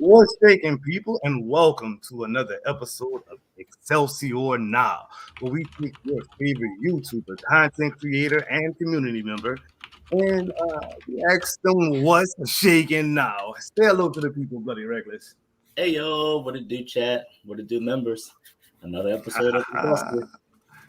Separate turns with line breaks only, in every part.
What's shaking, people, and welcome to another episode of Excelsior Now, where we take your favorite YouTuber, content creator, and community member, and we ask them what's shaking now. Say hello to the people, Bloody Reckless.
Hey yo, what it do, chat? What it do, members? Another episode of the Buster.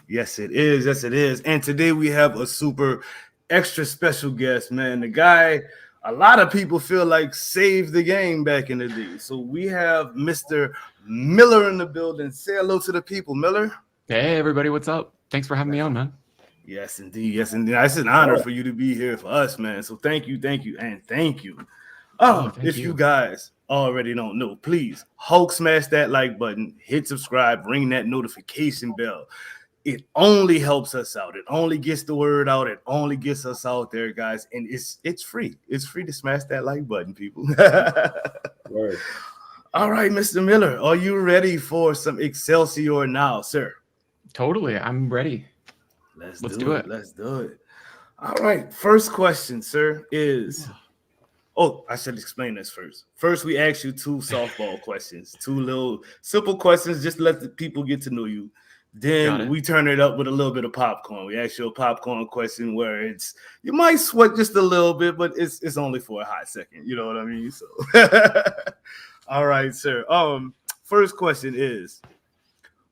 Yes, it is. Yes, it is. And today we have a super extra special guest, man. The guy a lot of people feel like saved the game back in the day. So we have Mr. Miller in the building. Say hello to the people, Miller.
Hey everybody, what's up? Thanks for having me on, man.
Yes, indeed. Yes, indeed. It's an honor for you to be here for us, man. So thank you, and thank you. If you guys already don't know, please Hulk smash that like button, hit subscribe, ring that notification bell. It only helps us out. It only gets the word out. It only gets us out there, guys. And it's free. It's free to smash that like button, people.
Word.
All right, Mr. Miller, are you ready for some Excelsior now, sir?
Totally, I'm ready.
Let's do it. Let's do it. All right, first question, sir, is... Oh, I should explain this first. First, we ask you two softball questions, two little simple questions, just to let the people get to know you. Then we turn it up with a little bit of popcorn. We ask you a popcorn question where you might sweat just a little bit, but it's only for a hot second. You know what I mean? So, all right, sir. First question is,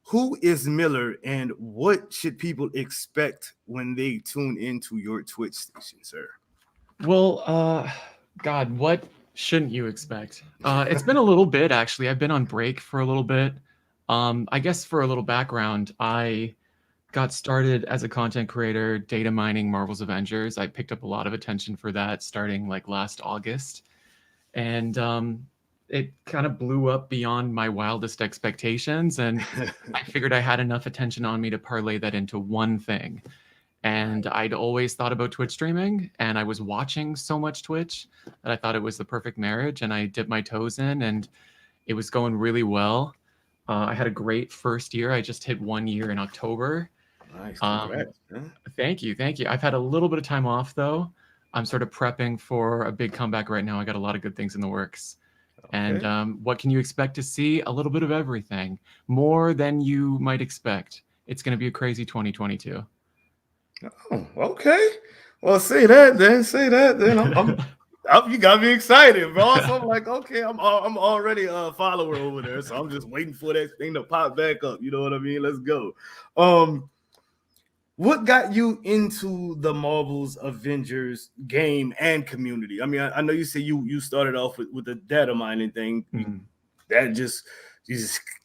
who is Miller, and what should people expect when they tune into your Twitch station, sir?
Well, God, what shouldn't you expect? It's been a little bit, actually. I've been on break for a little bit. I guess for a little background, I got started as a content creator, data mining Marvel's Avengers. I picked up a lot of attention for that starting like last August. And it kind of blew up beyond my wildest expectations. And I figured I had enough attention on me to parlay that into one thing. And I'd always thought about Twitch streaming, and I was watching so much Twitch that I thought it was the perfect marriage. And I dipped my toes in, and it was going really well. I had a great first year. I just hit 1 year in October.
Nice. Congrats.
Thank you. I've had a little bit of time off, though. I'm sort of prepping for a big comeback right now. I got a lot of good things in the works. Okay. And what can you expect to see? A little bit of everything. More than you might expect. It's going to be a crazy 2022.
Oh, okay. Well, say that then. You got me excited, bro. So I'm like, okay, I'm already a follower over there, so I'm just waiting for that thing to pop back up. You know what I mean? Let's go. What got you into the Marvel's Avengers game and community? I mean, I know you say you started off with the data mining thing. Mm-hmm. That just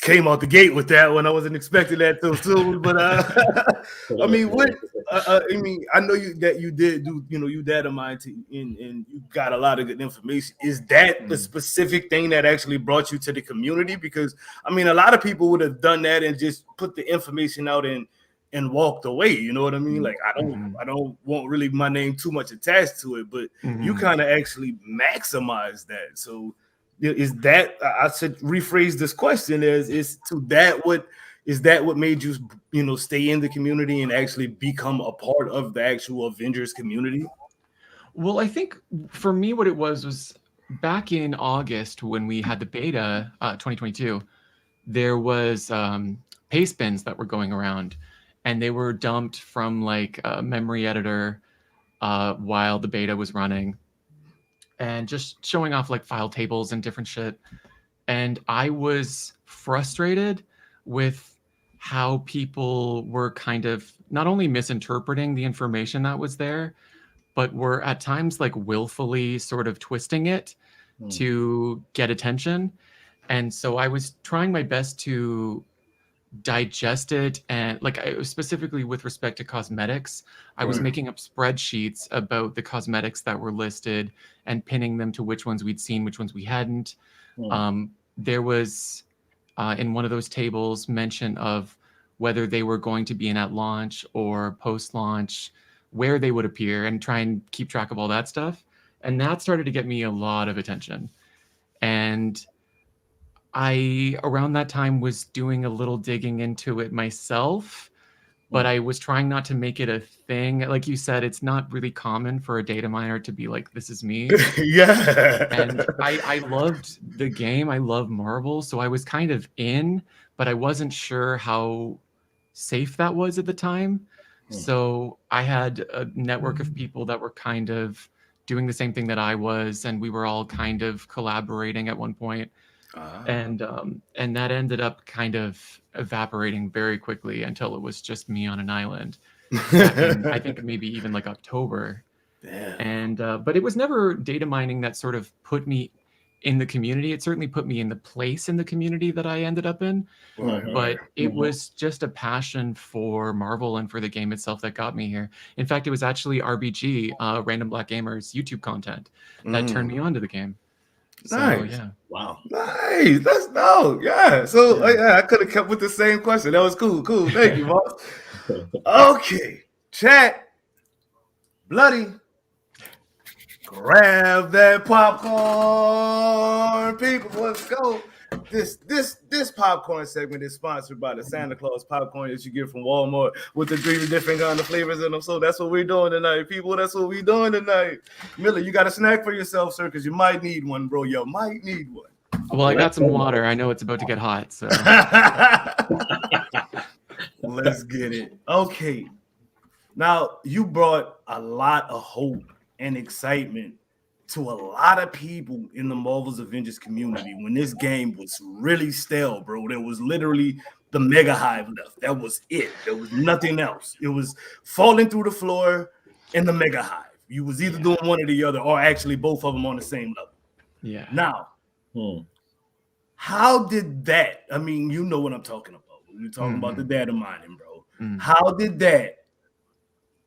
came out the gate with that one. I wasn't expecting that so soon, but I mean, I know you did do, you data mine and you got a lot of good information. Is that the specific thing that actually brought you to the community? Because I mean, a lot of people would have done that and just put the information out and walked away. You know what I mean? Like I don't want really my name too much attached to it, but you kind of actually maximize that. So is that, I should rephrase this question, is that what made you stay in the community and actually become a part of the actual Avengers community?
Well, I think for me what it was back in August when we had the beta 2022, there was paste bins that were going around, and they were dumped from like a memory editor while the beta was running, and just showing off like file tables and different shit. And I was frustrated with how people were kind of not only misinterpreting the information that was there, but were at times like willfully sort of twisting it to get attention. And so I was trying my best to digest it, and like specifically with respect to cosmetics, I was making up spreadsheets about the cosmetics that were listed and pinning them to which ones we'd seen, which ones we hadn't. There was in one of those tables mention of whether they were going to be in at launch or post-launch, where they would appear, and try and keep track of all that stuff. And that started to get me a lot of attention. And I, around that time, was doing a little digging into it myself, but I was trying not to make it a thing. Like you said, it's not really common for a data miner to be like, this is me.
Yeah.
And I loved the game. I love Marvel. So I was kind of in, but I wasn't sure how safe that was at the time. So I had a network of people that were kind of doing the same thing that I was, and we were all kind of collaborating at one point. And that ended up kind of evaporating very quickly until it was just me on an island. I think maybe even like October.
Damn.
And but it was never data mining that sort of put me in the community. It certainly put me in the place in the community that I ended up in. But it was just a passion for Marvel and for the game itself that got me here. In fact, it was actually RBG, Random Black Gamers YouTube content that turned me on to the game. So,
Nice.
yeah.
Wow.
Nice. That's dope. Yeah. So I could have kept with the same question. That was cool. Cool. Thank you, boss. Okay. Chat. Bloody. Grab that popcorn, people. Let's go. This popcorn segment is sponsored by the Santa Claus popcorn that you get from Walmart with the 3 different kind of flavors in them. So that's what we're doing tonight, people. That's what we're doing tonight. Miller, you got a snack for yourself, sir, because you might need one, bro. You might need one.
Well, I got some water. I know it's about to get hot, so
let's get it. Okay. Now, you brought a lot of hope and excitement to a lot of people in the Marvel's Avengers community when this game was really stale, bro. There was literally the Mega Hive left. That was it. There was nothing else. It was falling through the floor in the Mega Hive. You was either doing one or the other, or actually both of them on the same level.
Yeah.
Now, how did that? I mean, you know what I'm talking about. We're talking about the data mining, bro. How did that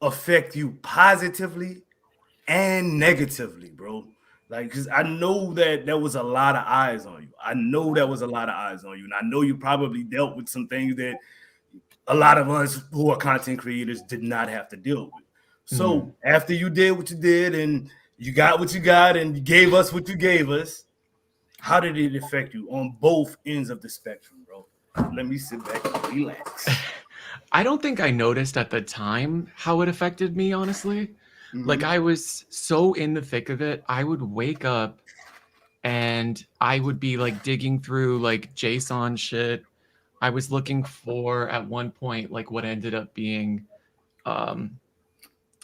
affect you positively and negatively, bro? Like, because I know that there was a lot of eyes on you. I know there was a lot of eyes on you. And I know you probably dealt with some things that a lot of us who are content creators did not have to deal with. So after you did what you did and you got what you got and you gave us what you gave us, how did it affect you on both ends of the spectrum, bro? Let me sit back and relax.
I don't think I noticed at the time how it affected me, honestly. Like, I was so in the thick of it. I would wake up and I would be like digging through like JSON shit. I was looking for at one point like what ended up being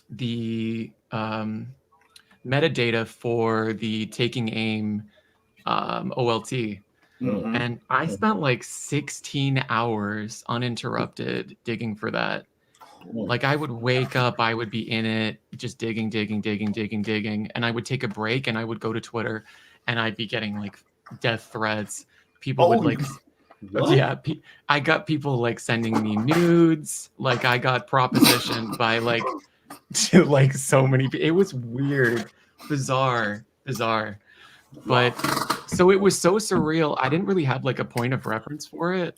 the metadata for the Taking Aim OLT. And I spent like 16 hours uninterrupted digging for that. Like, I would wake up, I would be in it, just digging. And I would take a break and I would go to Twitter and I'd be getting like death threats. People would like, I got people like sending me nudes. Like, I got propositioned by like, to like so many people. It was weird, bizarre. But so it was so surreal. I didn't really have like a point of reference for it.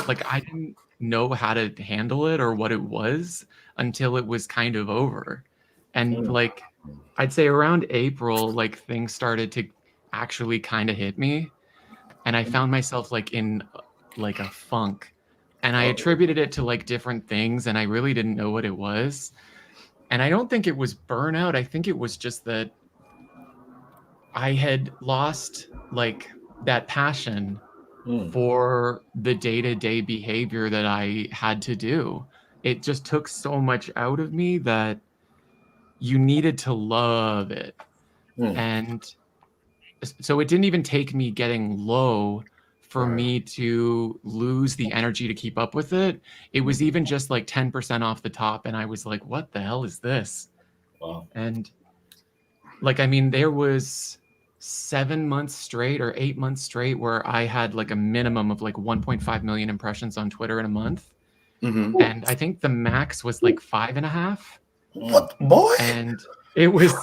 Like, I didn't know how to handle it or what it was until it was kind of over. And like, I'd say around April, like things started to actually kind of hit me. And I found myself like in like a funk. And I attributed it to like different things. And I really didn't know what it was. And I don't think it was burnout. I think it was just that I had lost like that passion for the day-to-day behavior that I had to do. It just took so much out of me that you needed to love it. And so it didn't even take me getting low for me to lose the energy to keep up with it. It was even just like 10% off the top. And I was like, what the hell is this?
Wow.
And like, I mean, there was 7 months straight or 8 months straight where I had like a minimum of like 1.5 million impressions on Twitter in a month. And I think the max was like 5.5.
What, boy?
And it was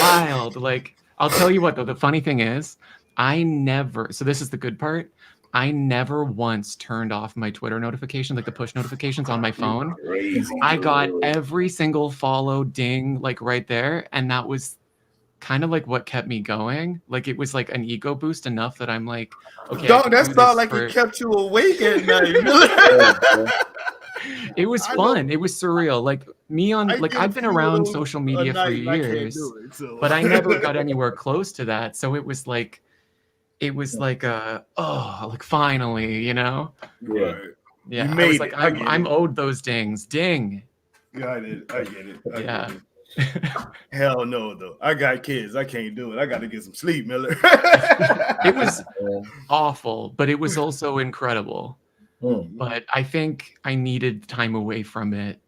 wild. Like, I'll tell you what, though, the funny thing is, so this is the good part, I never once turned off my Twitter notification, like the push notifications on my phone. I got every single follow ding like right there. And that was kind of like what kept me going. Like, it was like an ego boost enough that I'm like, okay.
Dog, that's not like it kept you awake at night.
It was fun. It was surreal. Like me on, like I've been around social media for years, but I never got anywhere close to that. So it was like like finally, you know?
Yeah.
Yeah.
You
I was
made
like,
it.
I'm owed those dings. Ding.
Got it. I get it.
Yeah.
Get it. Hell no, though. I got kids. I can't do it. I got to get some sleep, Miller.
It was awful, but it was also incredible. But I think I needed time away from it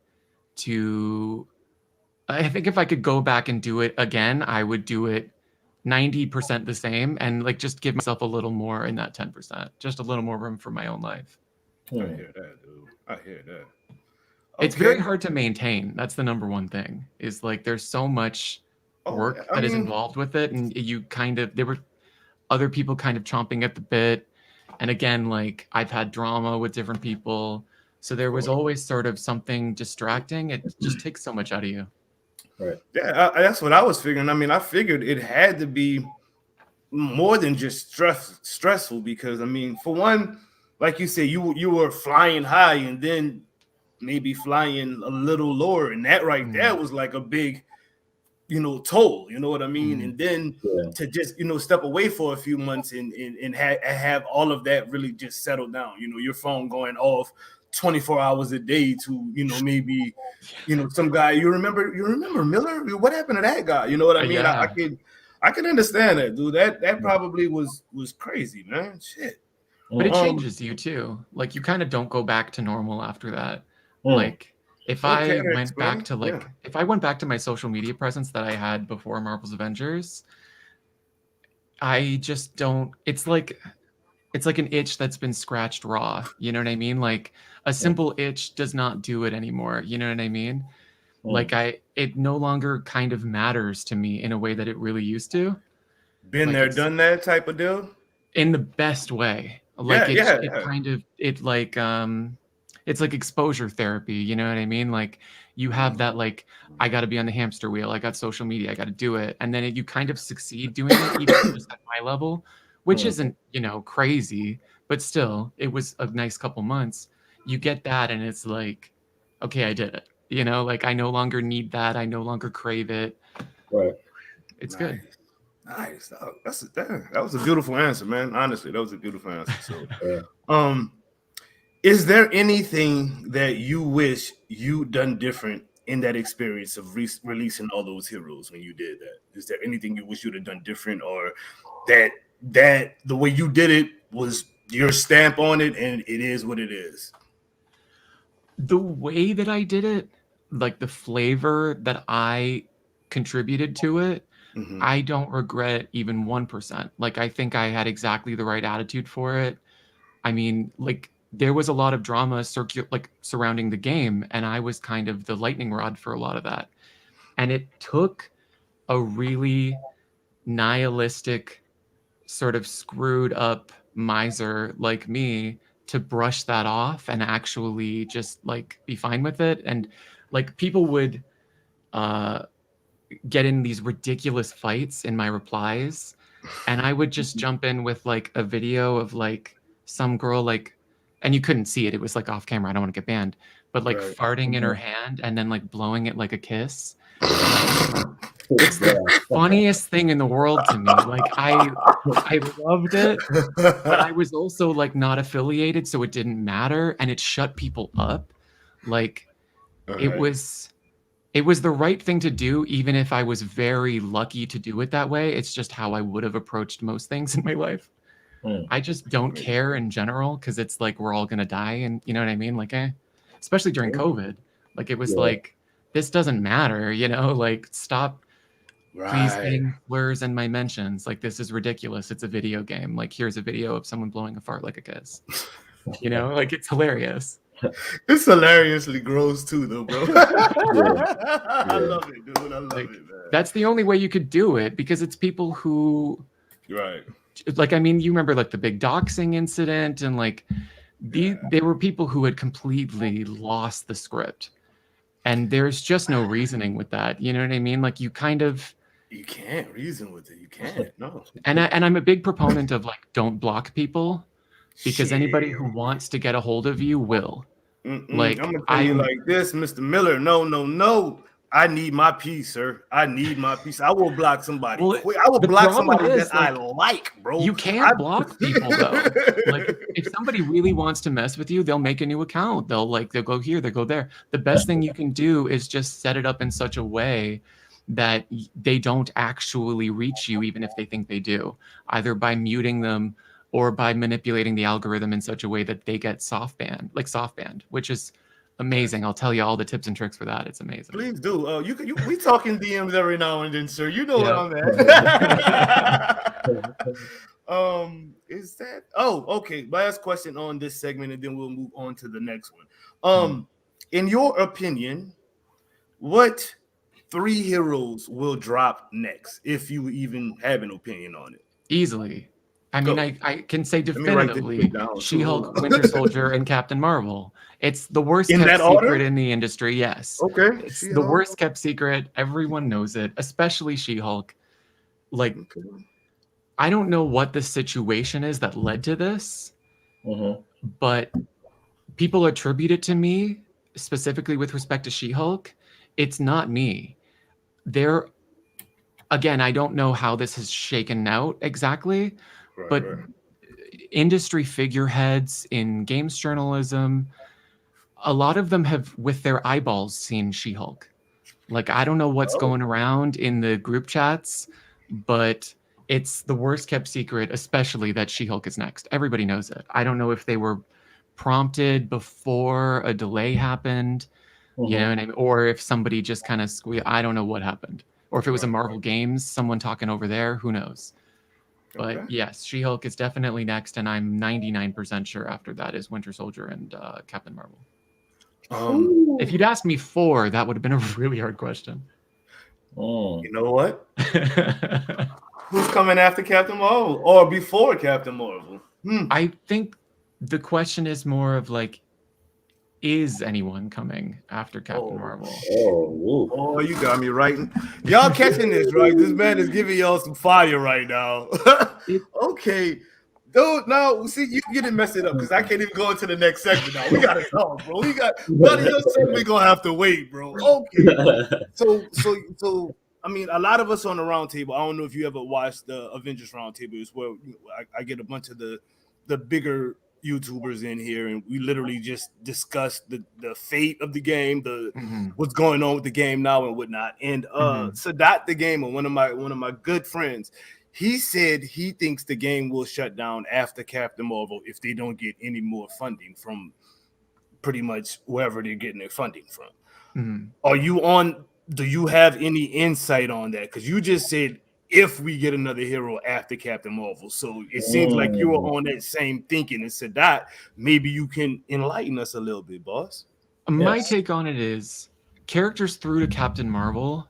I think if I could go back and do it again, I would do it 90% the same and like just give myself a little more in that 10%, just a little more room for my own life.
I hear that, dude. I hear that.
It's very hard to maintain. That's the number one thing, is like there's so much work that is involved with it. And there were other people kind of chomping at the bit. And again, like I've had drama with different people. So there was always sort of something distracting. It just takes so much out of you.
Right.
Yeah, that's what I was figuring. I mean, I figured it had to be more than just stressful because, I mean, for one, like you said, you were flying high and then maybe flying a little lower. And that right there was like a big, toll, you know what I mean? And then to just, step away for a few months and have all of that really just settle down, your phone going off 24 hours a day to, maybe, some guy, you remember Miller? What happened to that guy? You know what I mean?
Yeah.
I can understand that, dude. That probably was crazy, man. Shit.
But it changes you too. Like you kind of don't go back to normal after that. Like if I went back to my social media presence that I had before Marvel's Avengers, I just don't. It's like an itch that's been scratched raw. You know what I mean? Like a simple itch does not do it anymore. You know what I mean? Like it no longer kind of matters to me in a way that it really used to.
Been there, done that type of deal.
In the best way. Like it's like exposure therapy. You know what I mean? Like you have that, like, I got to be on the hamster wheel. I got social media. I got to do it. And then you kind of succeed doing it, even just at my level, which isn't, crazy, but still it was a nice couple months. You get that. And it's like, okay, I did it. Like I no longer need that. I no longer crave it.
Right.
It's good.
Nice. That was a beautiful answer, man. Honestly, that was a beautiful answer. So, is there anything that you wish you'd done different in that experience of releasing all those heroes when you did that? Is there anything you wish you'd have done different, or that the way you did it was your stamp on it and it is what it is?
The way that I did it, like the flavor that I contributed to it, I don't regret even 1%. Like I think I had exactly the right attitude for it. I mean, like there was a lot of drama surrounding the game, and I was kind of the lightning rod for a lot of that. And it took a really nihilistic, sort of screwed up miser like me to brush that off and actually just like be fine with it. And like people would get in these ridiculous fights in my replies, and I would just jump in with like a video of like some girl, like, and you couldn't see it, it was like off camera, I don't want to get banned, but like farting in her hand and then like blowing it like a kiss. It's the funniest thing in the world to me. Like I loved it, but I was also like not affiliated, so it didn't matter, and it shut people up. Like it was the right thing to do, even if I was very lucky to do it that way. It's just how I would have approached most things in my life. I just don't care in general, because it's like we're all gonna die, and you know what I mean? Like, especially during COVID, like it was like, this doesn't matter, like stop. Please adding slurs in my mentions. Like, this is ridiculous. It's a video game. Like, here's a video of someone blowing a fart like a kiss. Like it's hilarious.
It's hilariously gross too, though, bro. I love it, dude. I love it, man.
That's the only way you could do it, because it's people who, like, I mean, you remember like the big doxing incident, and like they were people who had completely lost the script, and there's just no reasoning with that. You know what I mean? Like you can't reason with it. You can't. No. And I'm a big proponent of like, don't block people, because anybody who wants to get a hold of you will. Like,
I'm gonna tell you like this, Mr. Miller. No. I need my piece, sir. I need my piece. I will block somebody quick. I will block somebody that I like, bro.
You can't block people though. Like, if somebody really wants to mess with you, they'll make a new account. They'll go here, they'll go there. The best thing you can do is just set it up in such a way that they don't actually reach you, even if they think they do, either by muting them or by manipulating the algorithm in such a way that they get soft banned, which is amazing. I'll tell you all the tips and tricks for that. It's amazing.
Please do. We talking DMs every now and then, sir. You know what I'm at. Is that? Oh, okay. Last question on this segment, and then we'll move on to the next one. In your opinion, what 3 heroes will drop next, if you even have an opinion on it?
Easily. I mean, I can say definitively She-Hulk, Winter Soldier, and Captain Marvel. It's the worst kept secret in the industry, yes.
Okay.
It's the worst kept secret. Everyone knows it, especially She-Hulk. Like, I don't know what the situation is that led to this, but people attribute it to me, specifically with respect to She-Hulk. It's not me. Again, I don't know how this has shaken out exactly, but industry figureheads in games journalism, a lot of them have, with their eyeballs, seen She-Hulk. Like, I don't know what's going around in the group chats, but it's the worst kept secret, especially that She-Hulk is next. Everybody knows it. I don't know if they were prompted before a delay happened, you know what I mean? Or if somebody just kind of I don't know what happened. Or if it was a Marvel Games, someone talking over there, who knows? But yes, She-Hulk is definitely next, and I'm 99% sure after that is Winter Soldier and Captain Marvel. If you'd asked me 4, that would have been a really hard question.
You know what? Who's coming after Captain Marvel or before Captain Marvel?
I think the question is more of like, is anyone coming after Captain Marvel?
Oh, you got me writing. Y'all catching this, right? This man is giving y'all some fire right now. Okay. Dude, now see you getting messed up because I can't even go into the next segment now. We gotta talk, bro. We got none of your segment gonna have to wait, bro. Okay. So I mean, a lot of us on the round table. I don't know if you ever watched the Avengers round table. It's where I get a bunch of the bigger YouTubers in here, and we literally just discuss the fate of the game, what's going on with the game now and whatnot. And Sadat the Gamer, one of my good friends, he said he thinks the game will shut down after Captain Marvel if they don't get any more funding from pretty much wherever they're getting their funding from. Do you have any insight on that? Because you just said if we get another hero after Captain Marvel. So it seems like you were on that same thinking and said that maybe you can enlighten us a little bit, boss.
My take on it is characters through to Captain Marvel.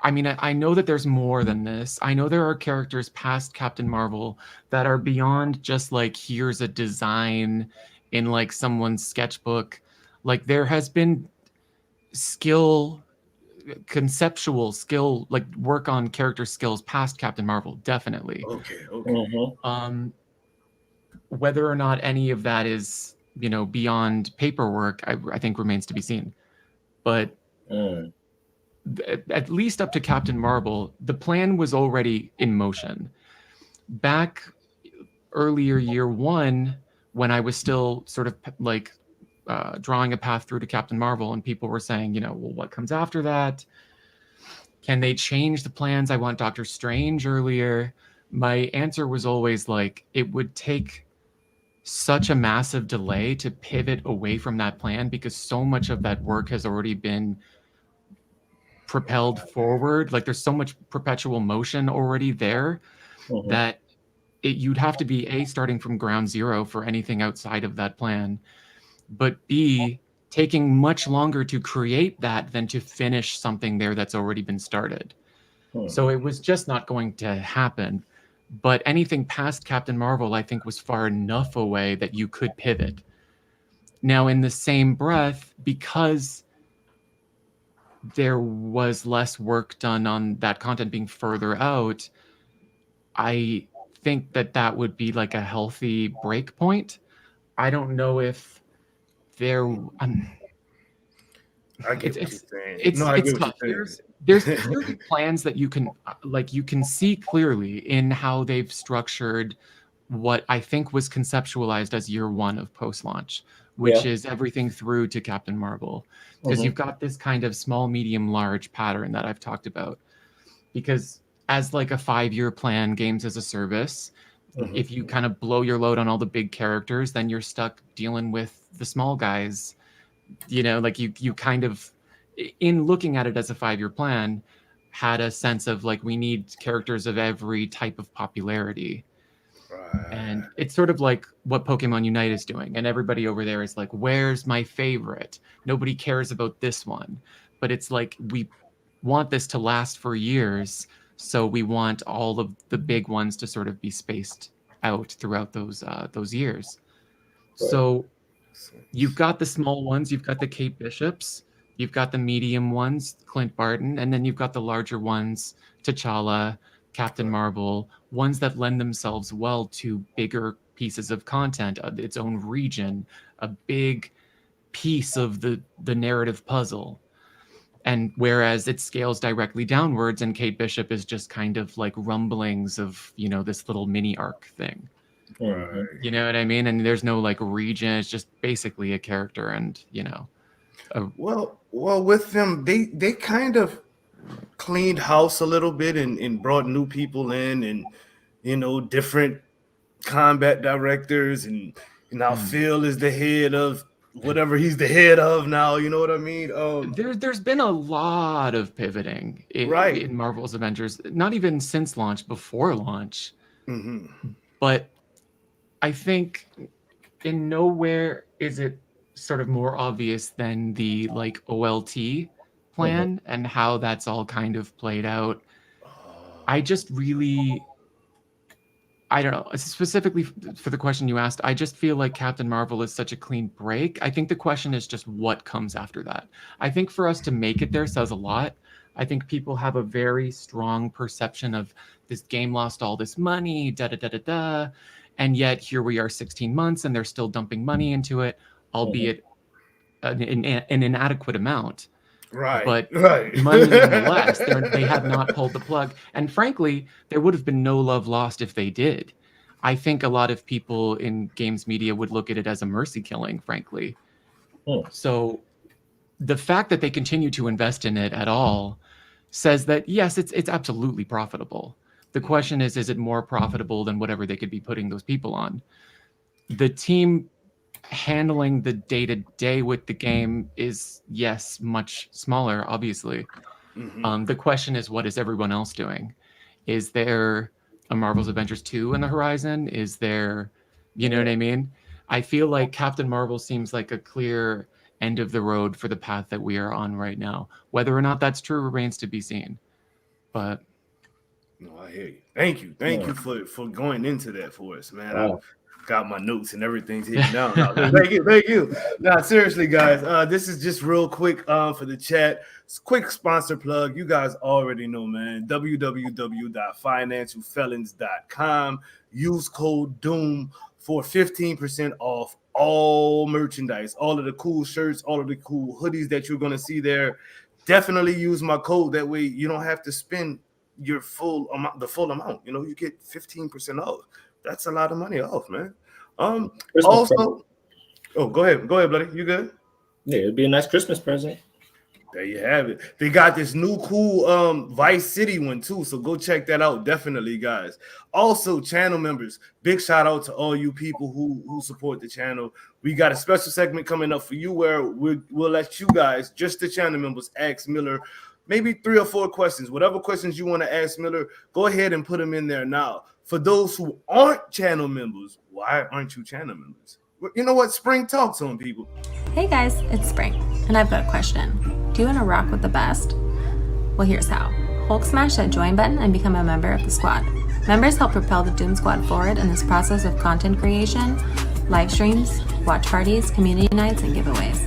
I know that there's more than this. I know there are characters past Captain Marvel that are beyond just like, here's a design in like someone's sketchbook. Like, there has been conceptual skill, like work on character skills past Captain Marvel, definitely. Whether or not any of that is, beyond paperwork, I think remains to be seen. But at least up to Captain Marvel, the plan was already in motion. Back earlier year 1, when I was still sort of like drawing a path through to Captain Marvel, and people were saying, well, what comes after that? Can they change the plans? I want Doctor Strange earlier. My answer was always like, it would take such a massive delay to pivot away from that plan, because so much of that work has already been propelled forward. Like, there's so much perpetual motion already there that you'd have to be starting from ground zero for anything outside of that plan, but B, taking much longer to create that than to finish something there that's already been started. So it was just not going to happen. But anything past Captain Marvel, I think, was far enough away that you could pivot. Now, in the same breath, because there was less work done on that content being further out, I think that would be like a healthy break point. I don't know if there,
I get what you're saying.
it's
I get what
tough.
you're saying.
There's clearly plans that you can see clearly in how they've structured what I think was conceptualized as year one of post-launch, which is everything through to Captain Marvel. Because you've got this kind of small, medium, large pattern that I've talked about. Because as like a 5-year plan, games as a service, if you kind of blow your load on all the big characters, then you're stuck dealing with the small guys. Like you kind of, in looking at it as a 5-year plan, had a sense of like, we need characters of every type of popularity. Right. And it's sort of like what Pokemon Unite is doing. And everybody over there is like, where's my favorite? Nobody cares about this one. But it's like, we want this to last for years. So we want all of the big ones to sort of be spaced out throughout those years. Right. So you've got the small ones, you've got the Kate Bishops, you've got the medium ones, Clint Barton, and then you've got the larger ones, T'Challa, Captain Marvel, ones that lend themselves well to bigger pieces of content, its own region, a big piece of the narrative puzzle. And whereas it scales directly downwards, and Kate Bishop is just kind of like rumblings of, this little mini arc thing.
Right.
You know what I mean? And there's no like region. It's just basically a character, and
Well, with them, they kind of cleaned house a little bit and brought new people in, and different combat directors, and now Phil is the head of whatever he's the head of now. You know what I mean?
There's been a lot of pivoting in Marvel's Avengers, not even since launch, before launch. But I think in nowhere is it sort of more obvious than the like OLT plan and how that's all kind of played out. I just really, I don't know, specifically for the question you asked, I just feel like Captain Marvel is such a clean break. I think the question is just what comes after that. I think for us to make it there says a lot. I think people have a very strong perception of this game lost all this money, da-da-da-da-da. And yet here we are 16 months and they're still dumping money into it, albeit an inadequate amount.
Right.
But money nonetheless, they have not pulled the plug. And frankly, there would have been no love lost if they did. I think a lot of people in games media would look at it as a mercy killing, frankly. So the fact that they continue to invest in it at all says that, yes, it's absolutely profitable. The question is it more profitable than whatever they could be putting those people on? The team handling the day-to-day with the game is, yes, much smaller, obviously. The question is, what is everyone else doing? Is there a Marvel's Avengers 2 in the horizon? Is there, you know what I mean? I feel like Captain Marvel seems like a clear end of the road for the path that we are on right now. Whether or not that's true remains to be seen. But
no, I hear you. Thank you for going into that for us, man. I've got my notes and everything's hitting down. Thank you. Now, seriously, guys, this is just real quick for the chat. It's a quick sponsor plug. You guys already know, man. www.financialfelons.com. Use code DOOM for 15% off all merchandise, all of the cool shirts, all of the cool hoodies that you're going to see there. Definitely use my code. That way you don't have to spend your full amount, you get 15% off. That's a lot of money off, man. Also, go ahead, buddy. You good?
Yeah, it'd be a nice Christmas present.
There you have it. They got this new cool Vice City one too, so go check that out, definitely, guys. Also, channel members, big shout out to all you people who support the channel. We got a special segment coming up for you where we'll let you guys, just the channel members, ask Miller maybe 3 or 4 questions. Whatever questions you want to ask Miller, go ahead and put them in there now. For those who aren't channel members, why aren't you channel members? You know what? Spring talks on people.
Hey guys, it's Spring, and I've got a question. Do you want to rock with the best? Well, here's how. Hulk smash that join button and become a member of the squad. Members help propel the Doom Squad forward in this process of content creation, live streams, watch parties, community nights, and giveaways.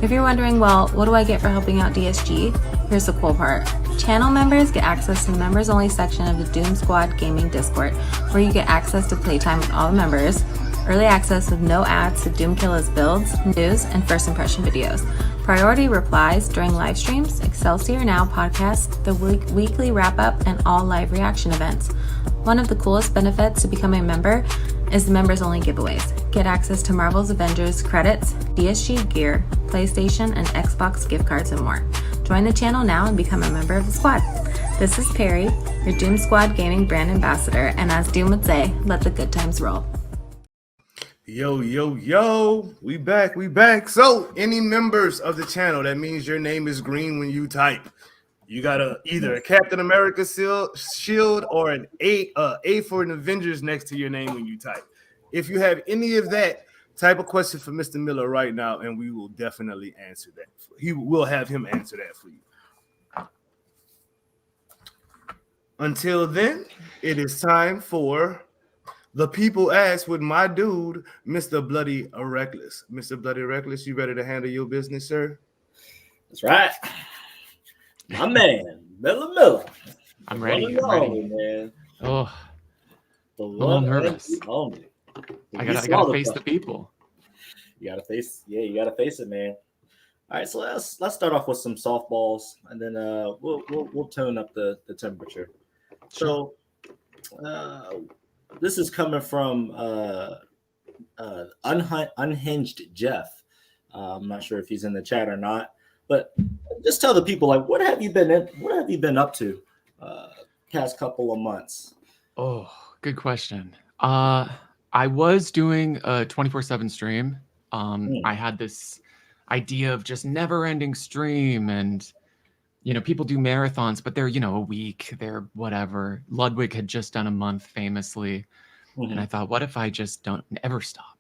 If you're wondering, well, what do I get for helping out DSG? Here's the cool part. Channel members get access to the members-only section of the Doom Squad Gaming Discord, where you get access to playtime with all the members, Early access with no ads to Doom Killer's builds, news, and first impression videos. Priority replies during live streams, Excelsior Now Podcast, the weekly wrap-up, and all live reaction events. One of the coolest benefits to becoming a member is the members-only giveaways. Get access to Marvel's Avengers credits, DSG gear, PlayStation and Xbox gift cards, and more. Join the channel now and become a member of the squad. This is Perry, your Doom Squad Gaming brand ambassador, and as Doom would say, let the good times roll.
Yo, we back. So, any members of the channel, that means your name is green when you type. You got either a Captain America shield or an A for an Avengers next to your name when you type. If you have any of that, type a question for Mr. Miller right now, and we will definitely answer that. He will have him answer that for you. Until then, it is time for the people ask with my dude, Mr. Bloody Reckless. Mr. Bloody Reckless, you ready to handle your business, sir?
That's right. My man, Miller.
I'm ready.
Man.
Oh, I'm a little nervous. I gotta face the people.
You gotta face it, man. All right, so let's start off with some softballs, and then we'll tone up the temperature. So, this is coming from Unhinged Jeff. I'm not sure if he's in the chat or not, but just tell the people, like, what have you been up to past couple of months?
Oh, good question. I was doing a 24/7 stream. I had this idea of just never-ending stream, and people do marathons, but they're a week, they're whatever. Ludwig had just done a month famously, and I thought, what if I just don't ever stop?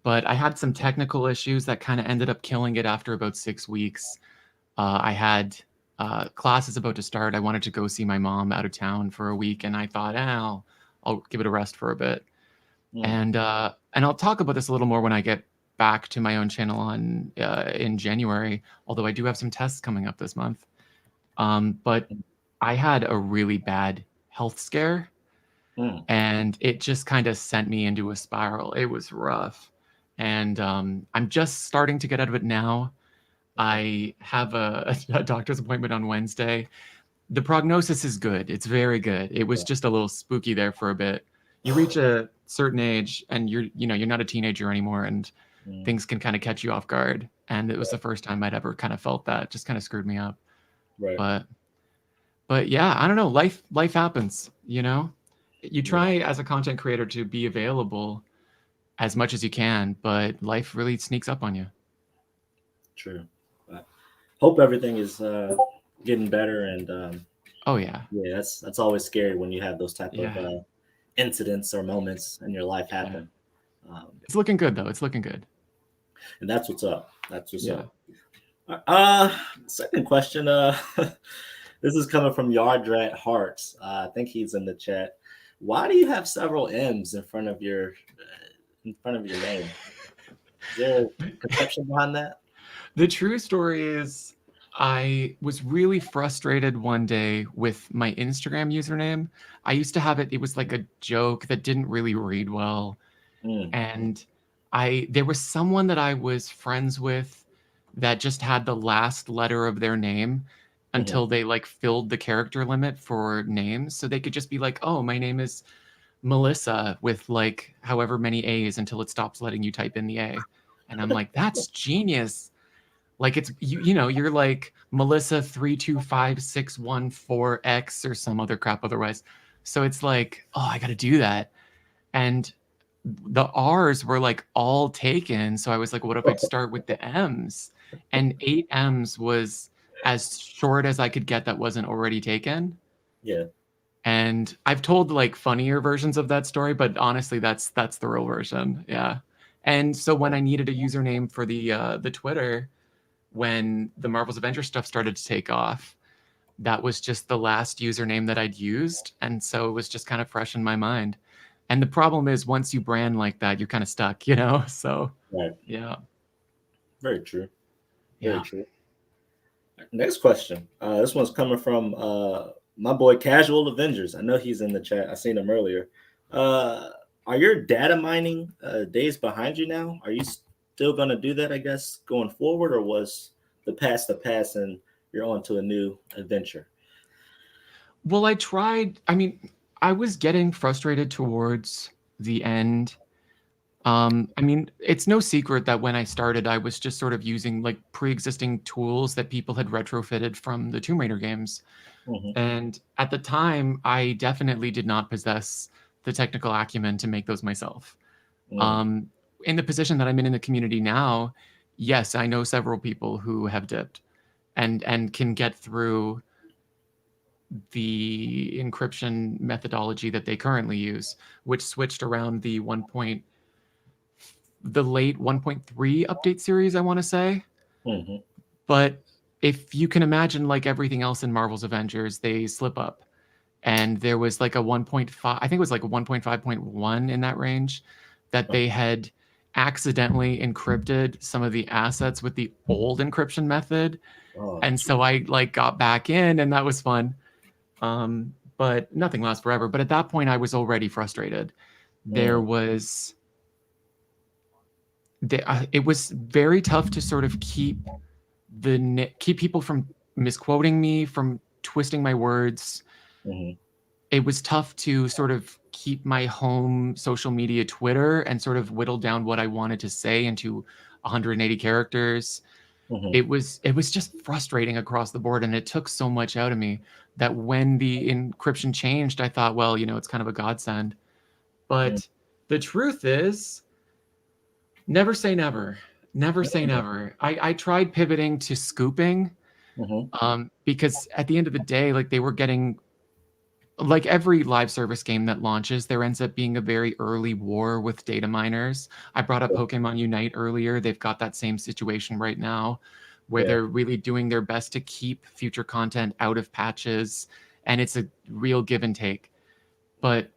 But I had some technical issues that kind of ended up killing it after about 6 weeks. I had classes about to start. I wanted to go see my mom out of town for a week, and I thought, I'll give it a rest for a bit. And I'll talk about this a little more when I get back to my own channel in January, although I do have some tests coming up this month. But I had a really bad health scare, and it just kind of sent me into a spiral. It was rough, and I'm just starting to get out of it now. I have a doctor's appointment on Wednesday. The prognosis is good. It's very good. It was just a little spooky there for a bit. You reach a certain age and you're not a teenager anymore, and things can kind of catch you off guard. And it was the first time I'd ever kind of felt that. Just kind of screwed me up. Right. But yeah, I don't know. Life happens, You try as a content creator to be available as much as you can, but life really sneaks up on you.
True. Hope everything is getting better, and
oh yeah,
that's always scary when you have those type of incidents or moments in your life happen.
It's looking good though. It's looking good,
and that's what's up. Up. Second question. This is coming from Yardrat Hearts. I think he's in the chat. Why do you have several M's in front of your name? Is there a conception behind that?
The true story is I was really frustrated one day with my Instagram username. I used to have it. It was like a joke that didn't really read well. And there was someone that I was friends with that just had the last letter of their name until they filled the character limit for names. So they could just be like, oh, my name is Melissa with however many A's until it stops letting you type in the A. And I'm like, that's genius. It's you're like Melissa 325614X or some other crap otherwise. So it's like, oh, I got to do that. And the R's were all taken. So I was like, what if I start with the M's? And 8 M's was as short as I could get that wasn't already taken.
Yeah.
And I've told funnier versions of that story, but honestly, that's the real version. Yeah. And so when I needed a username for the Twitter, when the Marvel's Avengers stuff started to take off, that was just the last username that I'd used. And so it was just kind of fresh in my mind. And the problem is once you brand like that, you're kind of stuck, So,
right.
Yeah.
Very true. Very true. Next question. This one's coming from my boy Casual Avengers. I know he's in the chat. I seen him earlier. Are Are your data mining days behind you now? Are you still going to do that, I guess, going forward, or was the past and you're on to a new adventure?
Well, I tried. I mean, I was getting frustrated towards the end. I mean, it's no secret that when I started, I was just sort of using like pre-existing tools that people had retrofitted from the Tomb Raider games. And at the time, I definitely did not possess the technical acumen to make those myself. In the position that I'm in the community now, yes, I know several people who have dipped and can get through the encryption methodology that they currently use, which switched around the late 1.3 update series, I want to say. But if you can imagine, like everything else in Marvel's Avengers, they slip up. And there was like a 1.5, I think it was like a 1.5.1 in that range, that they had accidentally encrypted some of the assets with the old encryption method. And so I like got back in, and that was fun. But nothing lasts forever. But at that point, I was already frustrated. It was very tough to sort of keep people from misquoting me, from twisting my words. It was tough to sort of keep my home social media Twitter and sort of whittle down what I wanted to say into 180 characters. It was just frustrating across the board, and it took so much out of me that when the encryption changed, I thought, well, it's kind of a godsend. But the truth is, never say never. Never say never. I tried pivoting to scooping because at the end of the day, like they were getting, like every live service game that launches, there ends up being a very early war with data miners. I brought up Pokemon Unite earlier. They've got that same situation right now where they're really doing their best to keep future content out of patches. And it's a real give and take. But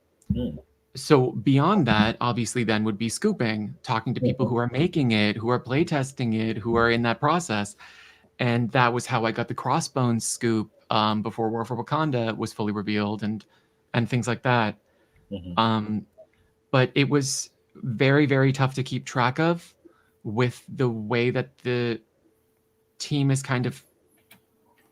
so beyond that, obviously then would be scooping, talking to people who are making it, who are playtesting it, who are in that process. And that was how I got the Crossbones scoop before War for Wakanda was fully revealed and things like that. But it was very, very tough to keep track of with the way that the team is kind of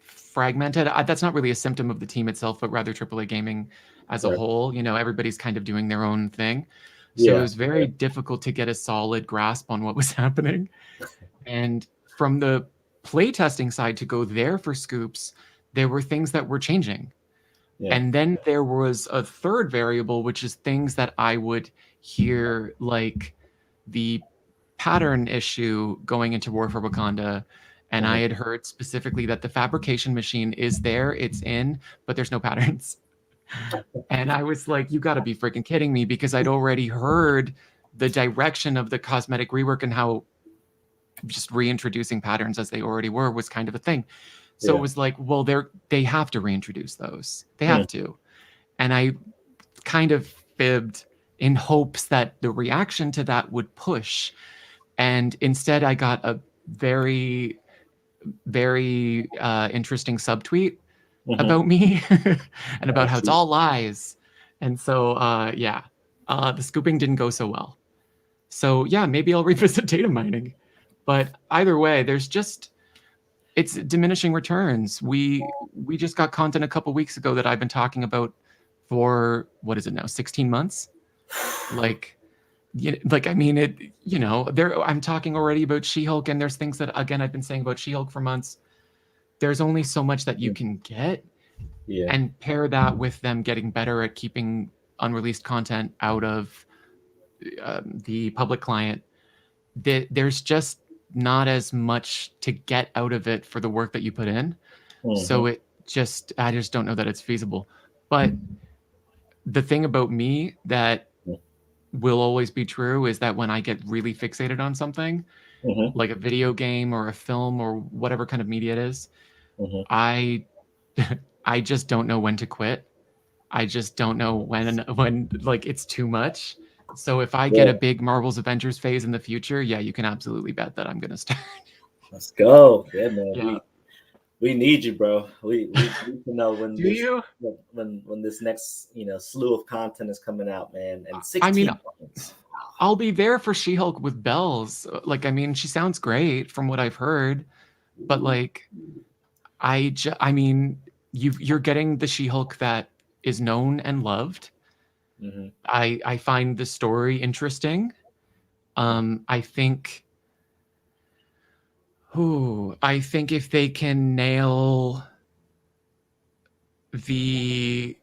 fragmented. That's not really a symptom of the team itself, but rather AAA gaming as a whole. Everybody's kind of doing their own thing. So it was very difficult to get a solid grasp on what was happening. And from the playtesting side to go there for scoops, there were things that were changing. And then there was a third variable, which is things that I would hear, like the pattern issue going into War for Wakanda. And I had heard specifically that the fabrication machine is there, it's in, but there's no patterns. And I was like, you got to be freaking kidding me, because I'd already heard the direction of the cosmetic rework and how just reintroducing patterns as they already were was kind of a thing. So it was like, well, they have to reintroduce those. They have to. And I kind of fibbed in hopes that the reaction to that would push. And instead I got a very, very interesting subtweet about me and about how it's all lies. And so, the scooping didn't go so well. So yeah, maybe I'll revisit data mining. But either way, it's diminishing returns. We just got content a couple weeks ago that I've been talking about for, what is it now, 16 months? I'm talking already about She-Hulk, and there's things that, again, I've been saying about She-Hulk for months. There's only so much that you can get, and pair that with them getting better at keeping unreleased content out of the public client. There's just not as much to get out of it for the work that you put in. So I just don't know that it's feasible. But the thing about me that will always be true is that when I get really fixated on something, like a video game or a film or whatever kind of media it is, I just don't know when to quit. I just don't know when like it's too much. So if I get a big Marvel's Avengers phase in the future, you can absolutely bet that I'm going to start.
Let's go. Yeah, man. Yeah. We need you, bro. We need to know when this next slew of content is coming out, man. And 16 months.
I'll be there for She-Hulk with bells. Like, I mean, she sounds great from what I've heard, but like, I mean, you're getting the She-Hulk that is known and loved.
Mm-hmm.
I find the story interesting. I think if they can nail the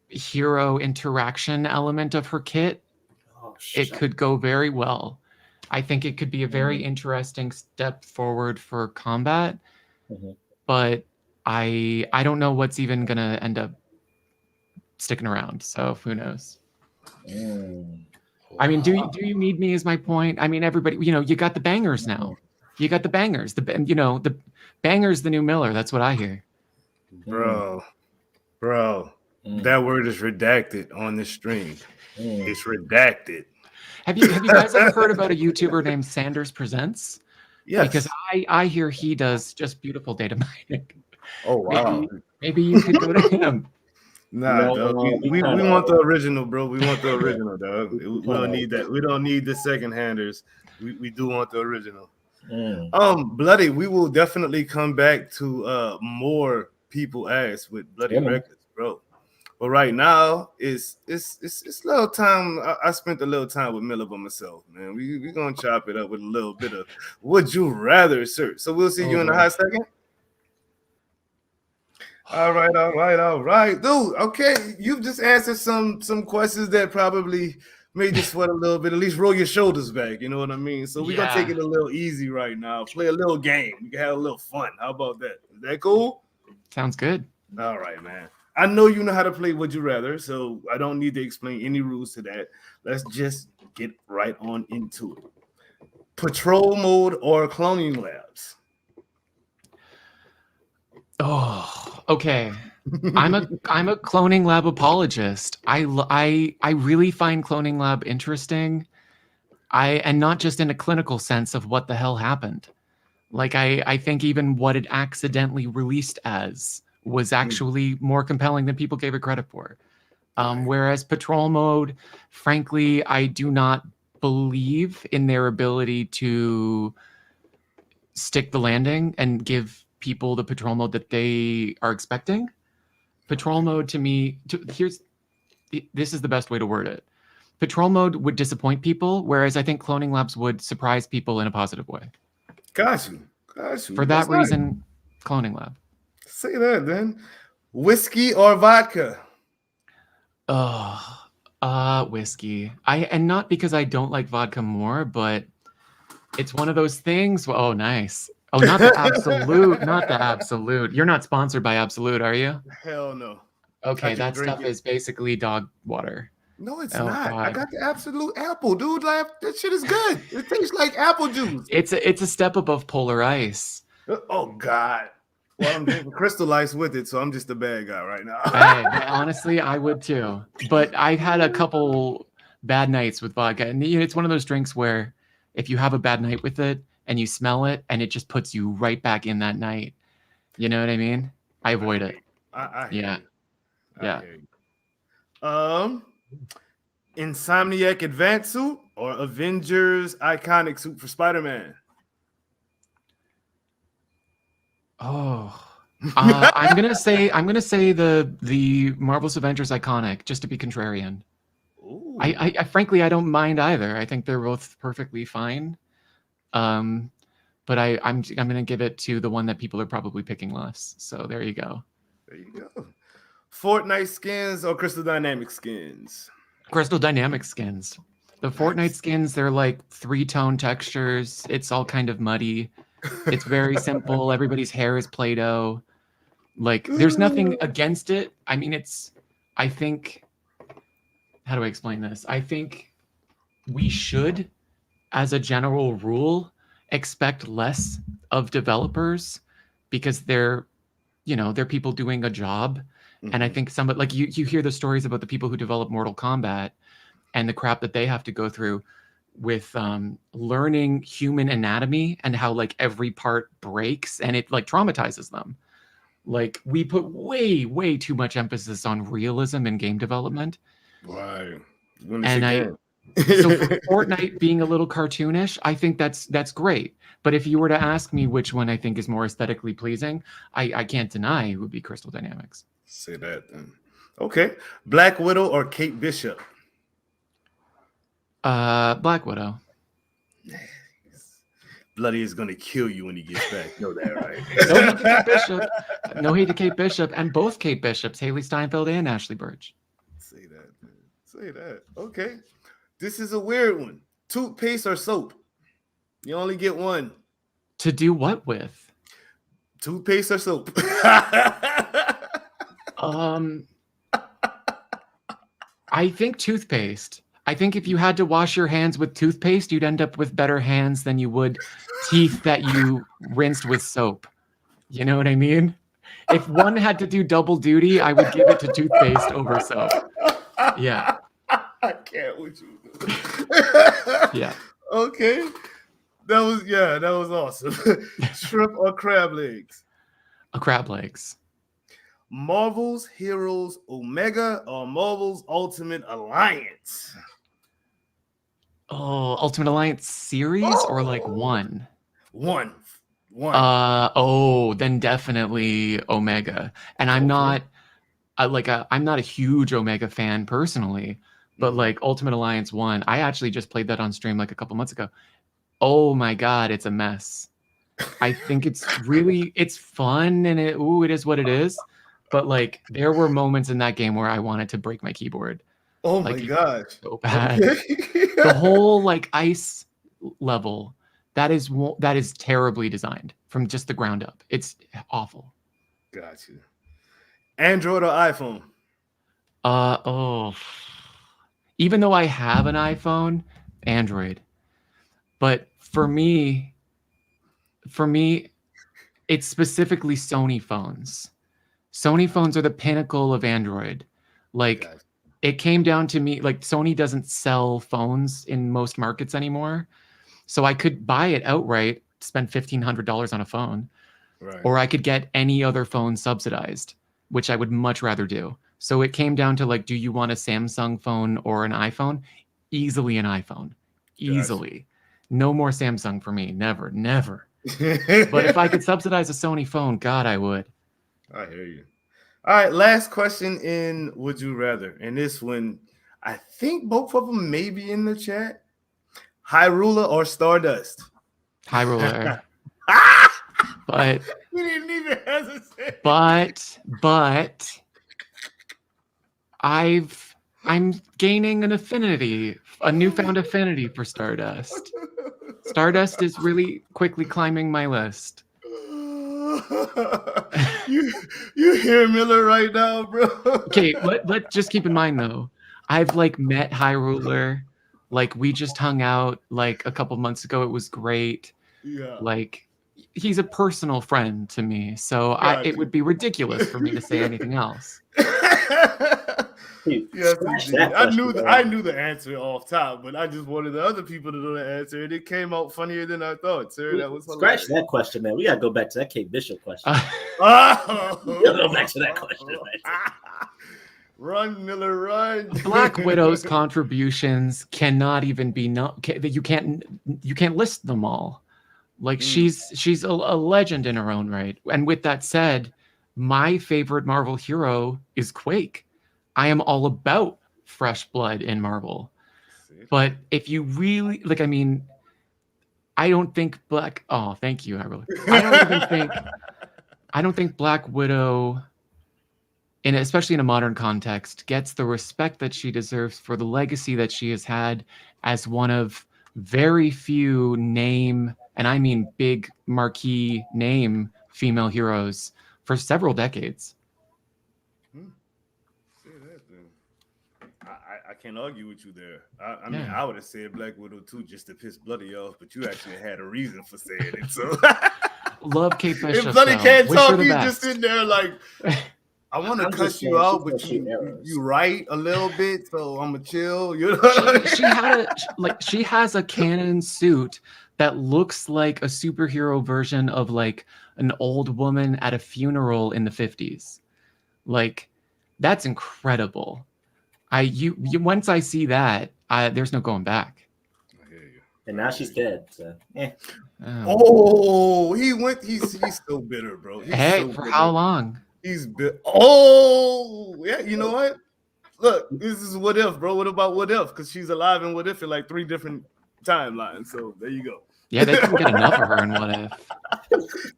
hero interaction element of her kit, it could go very well. I think it could be a very interesting step forward for combat, but I don't know what's even gonna end up sticking around. So who knows? I mean, do you need me? Is my point. I mean, everybody, you got the bangers now. You got the bangers. The bangers, the new Miller. That's what I hear.
Bro, that word is redacted on this stream. It's redacted.
Have you guys ever heard about a YouTuber named Sanders Presents?
Yes.
Because I hear he does just beautiful data mining.
Oh wow.
Maybe you could go to him.
Nah, dog. We want the original, bro. We want the original, dog. We don't need that. We don't need the second handers. We do want the original. Bloody, we will definitely come back to more people ask with Bloody Records, bro. But right now, it's little time. I spent a little time with Miller by myself, man. We gonna chop it up with a little bit of would you rather, sir. So we'll see you in a hot second. All right, dude. Okay, you've just answered some questions that probably made you sweat a little bit. At least roll your shoulders back. You know what I mean? So we're gonna take it a little easy right now. Play a little game. We can have a little fun. How about that? Is that cool?
Sounds good.
All right, man. I know you know how to play Would You Rather, so I don't need to explain any rules to that. Let's just get right on into it. Patrol mode or cloning labs?
Oh, okay. I'm a cloning lab apologist. I really find cloning lab interesting. And not just in a clinical sense of what the hell happened. Like I think even what it accidentally released as was actually more compelling than people gave it credit for. Whereas patrol mode, frankly, I do not believe in their ability to stick the landing and give people the patrol mode that they are expecting. Patrol mode to me, this is the best way to word it. Patrol mode would disappoint people, whereas I think cloning labs would surprise people in a positive way.
Got you.
For that reason, cloning lab.
Say that then. Whiskey or vodka?
Whiskey. And not because I don't like vodka more, but it's one of those things. Oh, nice. Oh, not the Absolute. Not the Absolute. You're not sponsored by Absolute, are you?
Hell no.
Okay, that stuff is basically dog water.
No, it's not. God. I got the Absolute Apple, dude. Like, that shit is good. It tastes like apple juice.
It's a step above Polar Ice.
Oh God. Well, I'm drinking Crystal Ice with it, so I'm just a bad guy right now.
Hey, honestly, I would too. But I've had a couple bad nights with vodka, and it's one of those drinks where if you have a bad night with it and you smell it, and it just puts you right back in that night. You know what I mean? I avoid it.
I
hear
you. Insomniac Advanced Suit or Avengers Iconic Suit for Spider-Man?
Oh, I'm gonna say the Marvel's Avengers Iconic, just to be contrarian.
Ooh.
I frankly I don't mind either. I think they're both perfectly fine. But I'm gonna give it to the one that people are probably picking less. So there you go.
There you go. Fortnite skins or Crystal Dynamic skins?
Crystal Dynamic skins. The Fortnite skins, they're like 3-tone textures. It's all kind of muddy. It's very simple. Everybody's hair is Play-Doh. Like, there's nothing against it. I mean, I think, how do I explain this? I think we should, as a general rule, expect less of developers because they're people doing a job. And I think you hear the stories about the people who develop Mortal Kombat and the crap that they have to go through with learning human anatomy and how like every part breaks and it like traumatizes them. Like we put way too much emphasis on realism in game development.
Right.
So for Fortnite being a little cartoonish, I think that's great. But if you were to ask me which one I think is more aesthetically pleasing, I can't deny it would be Crystal Dynamics.
Say that then. Okay. Black Widow or Kate Bishop?
Black Widow.
Bloody is gonna kill you when he gets back. You know that, right?
No hate to Kate Bishop. No hate to Kate Bishop, and both Kate Bishops, Haley Steinfeld and Ashley Burch.
Say that, man. Say that. Okay. This is a weird one. Toothpaste or soap? You only get one.
To do what with?
Toothpaste or soap?
I think toothpaste. I think if you had to wash your hands with toothpaste, you'd end up with better hands than you would teeth that you rinsed with soap. You know what I mean? If one had to do double duty, I would give it to toothpaste over soap. Yeah.
I can't with you.
Yeah.
Okay. That was awesome. Shrimp or crab legs?
Crab legs.
Marvel's Heroes Omega or Marvel's Ultimate Alliance?
Oh, Ultimate Alliance series or like one?
One.
Then definitely Omega. And I'm not I'm not a huge Omega fan personally, but like Ultimate Alliance 1, I actually just played that on stream like a couple months ago. Oh my god, it's a mess. I think it's fun and it is what it is. But like there were moments in that game where I wanted to break my keyboard.
Oh
like,
my gosh.
So bad. The whole like ice level, that is terribly designed from just the ground up. It's awful.
Got you. Android or iPhone?
Even though I have an iPhone, Android. But for me, it's specifically Sony phones. Sony phones are the pinnacle of Android. Like, it came down to me, like, Sony doesn't sell phones in most markets anymore. So I could buy it outright, spend $1,500 on a phone,
right,
or I could get any other phone subsidized, which I would much rather do. So it came down to, like, do you want a Samsung phone or an iPhone? Easily an iPhone. Easily. Gotcha. No more Samsung for me. Never. But if I could subsidize a Sony phone, God, I would.
I hear you. All right, last question in Would You Rather. And this one, I think both of them may be in the chat. Hyrule or Stardust?
Hyrule. But
we didn't even hesitate.
But I'm gaining a newfound affinity for Stardust. Stardust is really quickly climbing my list.
you hear Miller right now, bro?
Okay, let just keep in mind though, I've like met Hyruler, like we just hung out like a couple months ago. It was great. Yeah. Like he's a personal friend to me, so it would be ridiculous for me to say anything else.
Yes, I knew the answer off top, but I just wanted the other people to know the answer, and it came out funnier than I thought, sir. That was hilarious.
Scratch that question, man. We gotta go back to that Kate Bishop question.
Go back to that question. Run, Miller, run.
Black Widow's contributions cannot even be you can't list them all. Like she's a legend in her own right. And with that said, my favorite Marvel hero is Quake. I am all about fresh blood in Marvel. But if you really like, I mean, I don't think thank you, I don't think Black Widow, especially in a modern context, gets the respect that she deserves for the legacy that she has had as one of very few name, and I mean big marquee name, female heroes for several decades.
I can't argue with you there. I mean, I would have said Black Widow too, just to piss Bloody off, but you actually had a reason for saying it. So
love Kate Bishop.
If Bloody can't talk, he's just sitting there like, I want to cuss you out, but you right a little bit, so I'm gonna chill. You know,
she has a canon suit that looks like a superhero version of like an old woman at a funeral in the 50s. Like, that's incredible. Once I see that, there's no going back.
I hear you.
And now she's dead. So,
Oh, he's so bitter, bro.
Hey,
so
for
bitter.
how long?
He's bitter. Oh, yeah. You know what? Look, this is what if, bro. What about what if? Because she's alive in what if in like 3 different timelines. So there you go.
Yeah, they couldn't get enough of her in What If.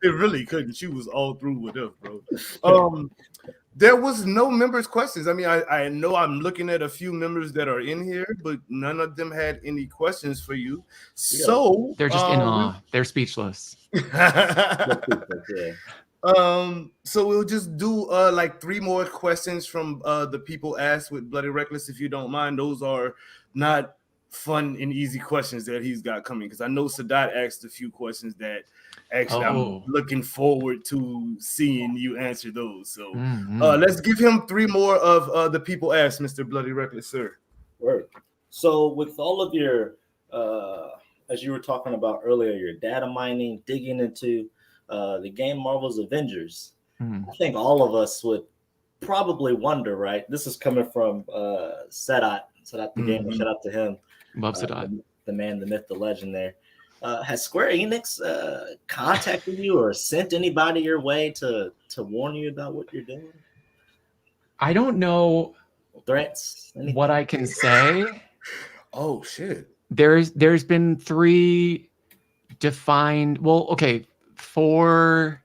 It really couldn't. She was all through what if, bro. There was no members' questions. I mean, I know I'm looking at a few members that are in here, but none of them had any questions for you. So
they're just in awe. They're speechless.
So we'll just do like 3 more questions from the people asked with Bloody Reckless, if you don't mind. Those are not fun and easy questions that he's got coming, because I know Sadat asked a few questions that actually I'm looking forward to seeing you answer those. So let's give him 3 more of the people asked, Mr. Bloody Reckless, sir.
Word. So with all of your as you were talking about earlier, your data mining, digging into the game Marvel's Avengers, I think all of us would probably wonder, right? This is coming from Sadat the gamer. Shout out to him.
Love Sadat.
The man, the myth, the legend there. Has Square Enix contacted you or sent anybody your way to warn you about what you're doing?
I don't know
threats. Anything?
What I can say.
Oh shit.
There's been 3 defined. Well, okay, 4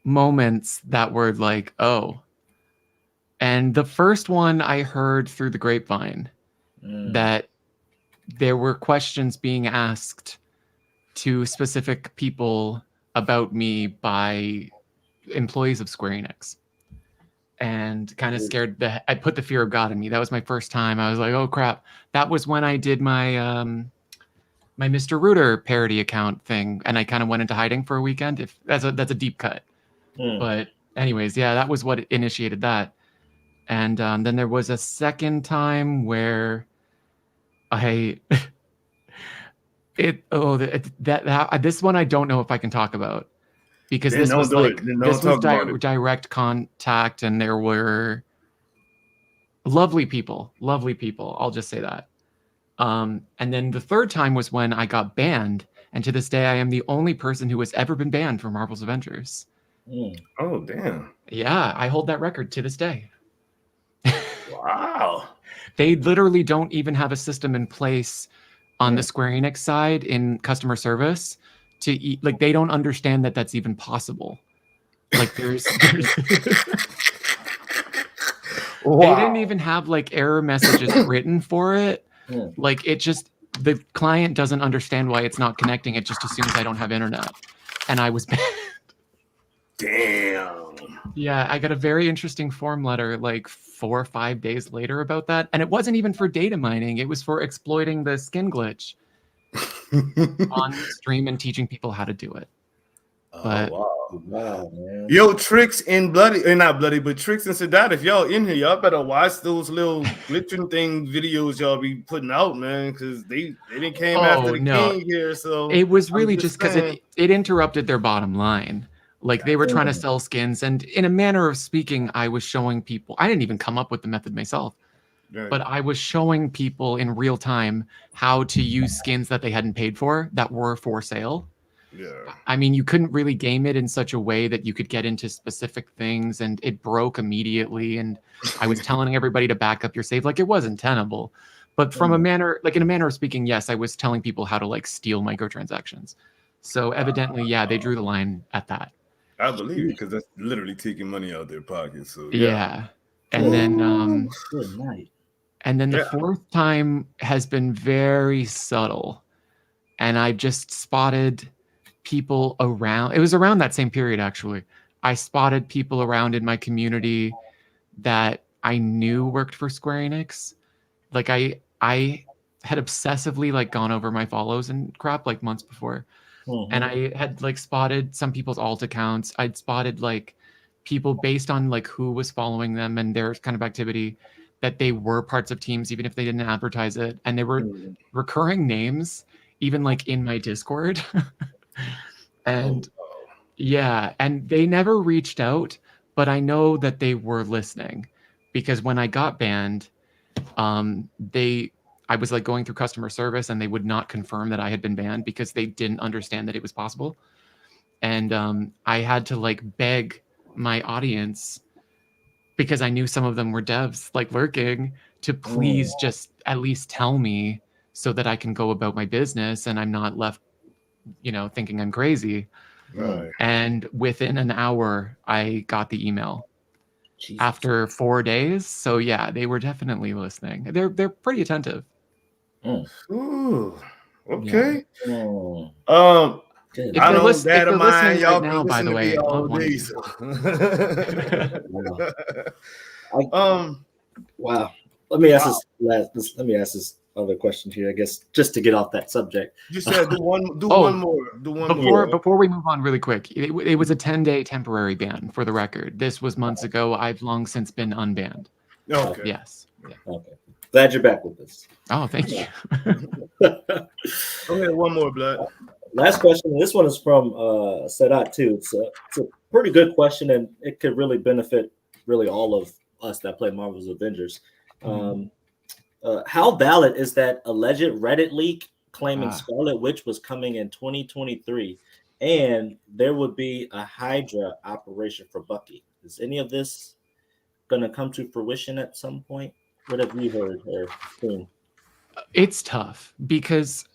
moments that were like, oh. And the first one I heard through the grapevine that there were questions being asked to specific people about me by employees of Square Enix, and kind of scared I put the fear of God in me. That was my first time. I was like, oh crap. That was when I did my my Mr. Rooter parody account thing, and I kind of went into hiding for a weekend. If that's a deep cut. But anyways, yeah, that was what initiated that. And then there was a second time where this one I don't know if I can talk about, because this was direct contact, and there were lovely people. I'll just say that. And then the third time was when I got banned, and to this day I am the only person who has ever been banned from Marvel's Avengers.
Oh damn!
Yeah, I hold that record to this day.
Wow.
They literally don't even have a system in place on the Square Enix side in customer service like they don't understand that that's even possible. Like there's
wow.
They didn't even have like error messages written for it. Like it just, the client doesn't understand why it's not connecting. It just assumes I don't have internet. And I was banned.
Damn.
Yeah, I got a very interesting form letter like 4 or 5 days later about that. And it wasn't even for data mining. It was for exploiting the skin glitch on stream and teaching people how to do it. But
wow, man.
Yo, Tricks and Bloody, not Bloody, but Tricks and Sadat, if y'all in here, y'all better watch those little glitching thing videos y'all be putting out, man, because they didn't came after the king here. So
it was really just because it interrupted their bottom line. Like they were trying to sell skins, and in a manner of speaking, I was showing people. I didn't even come up with the method myself, but I was showing people in real time how to use skins that they hadn't paid for that were for sale.
Yeah.
I mean, you couldn't really game it in such a way that you could get into specific things, and it broke immediately. And I was telling everybody to back up your save, like it wasn't tenable. But from a manner, like in a manner of speaking, yes, I was telling people how to like steal microtransactions. So evidently, yeah, they drew the line at that.
I believe it, because that's literally taking money out of their pockets. So
yeah. And then
good night.
And then the fourth time has been very subtle. And I just spotted people around. It was around that same period, actually. I spotted people around in my community that I knew worked for Square Enix. Like I had obsessively like gone over my follows and crap like months before. And I had like spotted some people's alt accounts. I'd spotted like people based on like who was following them and their kind of activity, that they were parts of teams, even if they didn't advertise it. And there were recurring names, even like in my Discord. And yeah, and they never reached out, but I know that they were listening, because when I got banned, I was like going through customer service and they would not confirm that I had been banned because they didn't understand that it was possible. And I had to like beg my audience, because I knew some of them were devs like lurking, to please just at least tell me so that I can go about my business and I'm not left, thinking I'm crazy.
Right.
And within an hour, I got the email.
Jesus.
After 4 days. So yeah, they were definitely listening. They're pretty attentive.
Ooh, okay.
Oh.
If
I
they're,
don't data
they're
mine.
listening
Y'all
right
can
now, by
listen
the
to
way,
me
I
all
love one of
day.
you.
Wow. Let me ask this other question here, I guess, just to get off that subject.
You said do one more.
Before we move on really quick, it was a 10-day temporary ban for the record. This was months ago. I've long since been unbanned.
Okay.
Yes.
Yeah. Okay. Glad you're back with us.
Oh, thank you.
Okay, one more, Blood.
Last question. This one is from Sedat too. It's a pretty good question, and it could really benefit really all of us that play Marvel's Avengers. How valid is that alleged Reddit leak claiming Scarlet Witch was coming in 2023, and there would be a Hydra operation for Bucky? Is any of this going to come to fruition at some point? What have you heard or seen?
It's tough because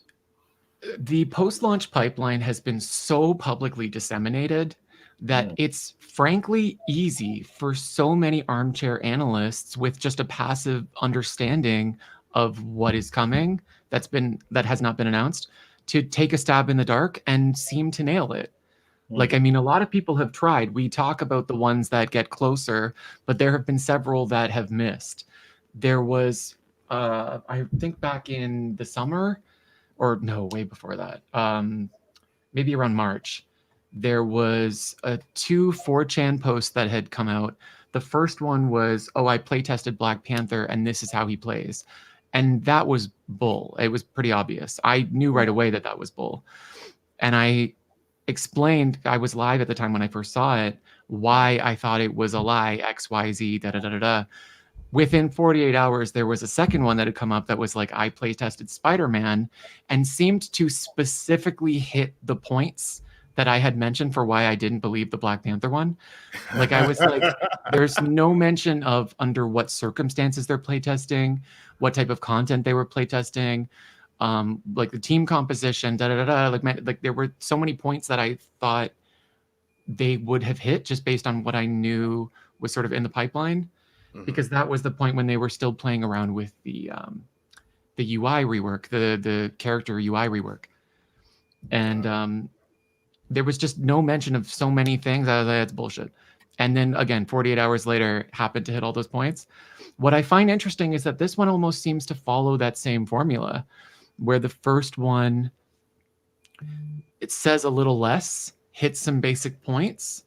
the post-launch pipeline has been so publicly disseminated that it's frankly easy for so many armchair analysts with just a passive understanding of what is coming that has not been announced to take a stab in the dark and seem to nail it. Like, I mean, a lot of people have tried. We talk about the ones that get closer, but there have been several that have missed. There was, I think back in the summer, or no, way before that, maybe around March, there was 2 4chan posts that had come out. The first one was, I play tested Black Panther and this is how he plays. And that was bull. It was pretty obvious. I knew right away that was bull. And I explained, I was live at the time when I first saw it, why I thought it was a lie, X, Y, Z, da-da-da-da-da. Within 48 hours, there was a second one that had come up that was like, I play tested Spider-Man, and seemed to specifically hit the points that I had mentioned for why I didn't believe the Black Panther one. Like, I was like, there's no mention of under what circumstances they're playtesting, what type of content they were playtesting, like the team composition, like there were so many points that I thought they would have hit just based on what I knew was sort of in the pipeline, because that was the point when they were still playing around with the UI rework, the character UI rework. And there was just no mention of so many things. I was like, that's bullshit. And then again, 48 hours later, happened to hit all those points. What I find interesting is that this one almost seems to follow that same formula, where the first one, it says a little less, hits some basic points,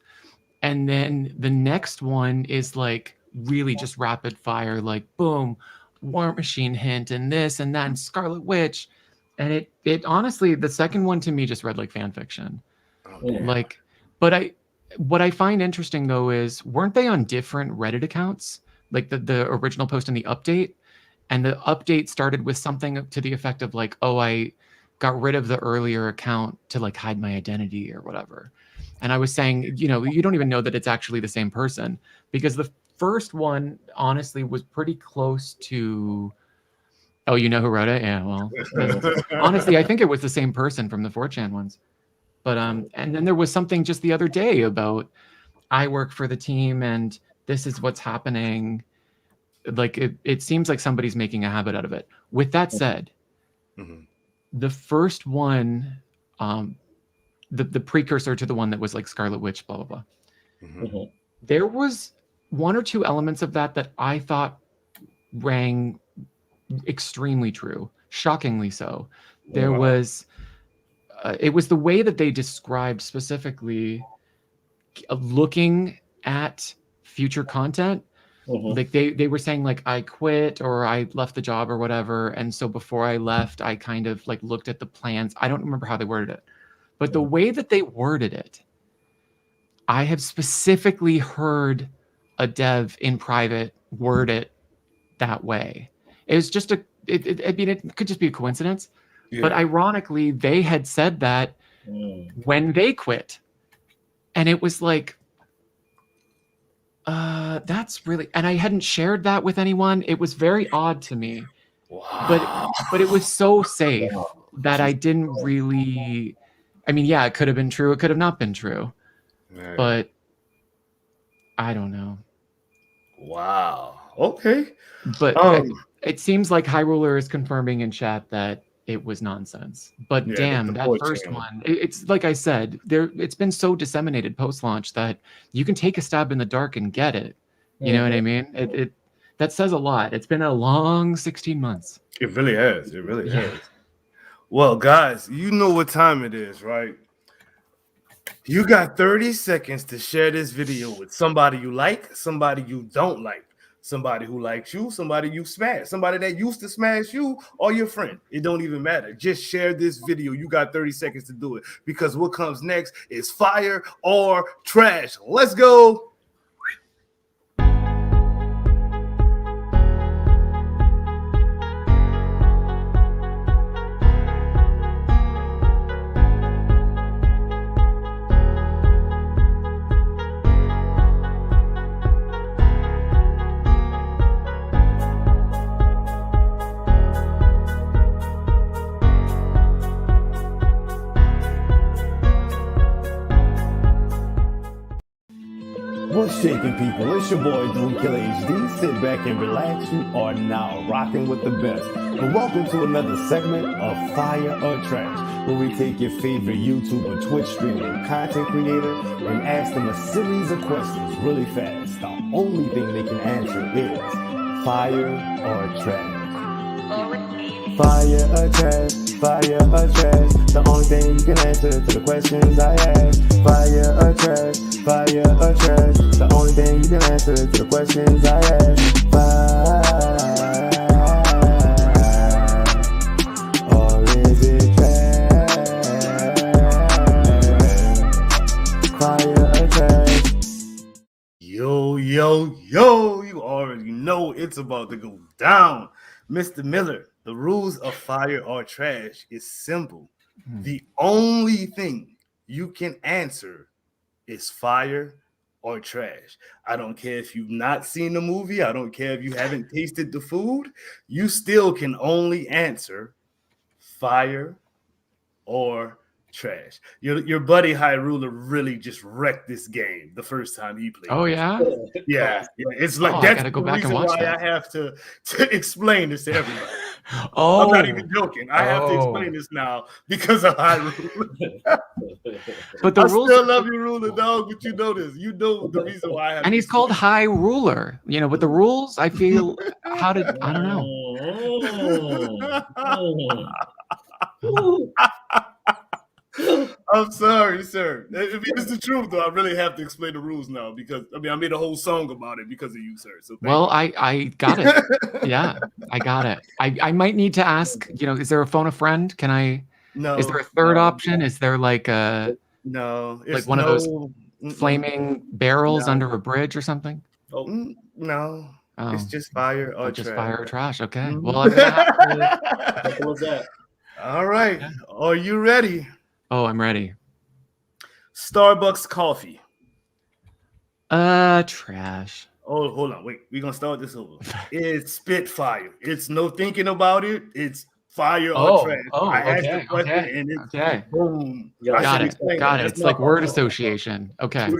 and then the next one is like really just rapid fire, like boom, War Machine hint, and this and that, and Scarlet Witch. And it honestly, the second one to me just read like fan fiction. Like, but what I find interesting though is, weren't they on different Reddit accounts? Like the original post and the update, and the update started with something to the effect of like, I got rid of the earlier account to like hide my identity or whatever. And I was saying, you don't even know that it's actually the same person, because the first one honestly was pretty close to, you know who wrote it? Yeah, well, honestly, I think it was the same person from the 4chan ones. But and then there was something just the other day about, I work for the team and this is what's happening. Like it seems like somebody's making a habit out of it. With that said, the first one, the precursor to the one that was like Scarlet Witch, blah, blah, blah. There was 1 or 2 elements of that I thought rang extremely true, shockingly so. There was, it was the way that they described specifically looking at future content. Like they were saying like, I quit or I left the job or whatever. And so before I left, I kind of like looked at the plans. I don't remember how they worded it, but the way that they worded it, I have specifically heard a dev in private word it that way. It was just I mean, it could just be a coincidence.
Yeah.
But ironically, they had said that when they quit. And it was like, that's really, and I hadn't shared that with anyone. It was very odd to me.
Wow.
But it was so safe that I didn't really, I mean, yeah, it could have been true. It could have not been true.
Man.
But I don't know.
Wow. Okay.
But it seems like High Ruler is confirming in chat that it was nonsense. But damn, that first one, it's like I said, it's been so disseminated post-launch that you can take a stab in the dark and get it. You know what I mean? It that says a lot. It's been a long 16 months.
It really has. It really has. Well, guys, you know what time it is, right? You got 30 seconds to share this video with somebody you like, somebody you don't like, somebody who likes you, somebody you smash, somebody that used to smash you, or your friend. It don't even matter. Just share this video. You got 30 seconds to do it, because what comes next is fire or trash. Let's go.
What's shaking, people? It's your boy Doom Killer HD. Sit back and relax. You are now rocking with the best. And welcome to another segment of Fire or Trash, where we take your favorite YouTube or Twitch streamer, content creator, and ask them a series of questions really fast. The only thing they can answer is fire or trash. Fire or trash, fire or trash. The only thing you can answer to the questions I ask. Fire or trash, fire or trash. The only thing you can answer to the questions I ask. Fire or is it trash? Fire or trash.
Yo, you already know it's about to go down. Mr. Miller, the rules of fire or trash is simple. The only thing you can answer is fire or trash. I don't care if you've not seen the movie. I don't care if you haven't tasted the food. You still can only answer fire or trash. Your buddy High Ruler really just wrecked this game the first time he played.
Oh yeah?
Yeah. It's like
that's the reason why
I have to explain this to everybody.
Oh,
I'm not even joking. I have to explain this now because of High Ruler.
But the
I
rules
still love you, Ruler, dog. But you know this. You know the reason why I have.
And he's called High Ruler. You know, with the rules, I feel I don't know.
I'm sorry, sir. I mean, it's the truth, though. I really have to explain the rules now because I mean I made a whole song about it because of you, sir. So
I got it. Yeah, I got it. I might need to ask. You know, is there a phone a friend? Can I?
No.
Is there a third option? Is there like a
no?
Like one of those flaming barrels under a bridge or something?
Oh no.
Oh.
It's just fire or
just
trash.
fire or trash. Okay. Well, I'm gonna have to...
What was that?
All right. Yeah. Are you ready?
Oh, I'm ready.
Starbucks coffee.
Trash.
Oh, hold on. Wait. We're gonna start this over. It's Spitfire. It's no thinking about it. It's fire or trash. I asked the question and it's boom.
Got it. It's like word association. Okay.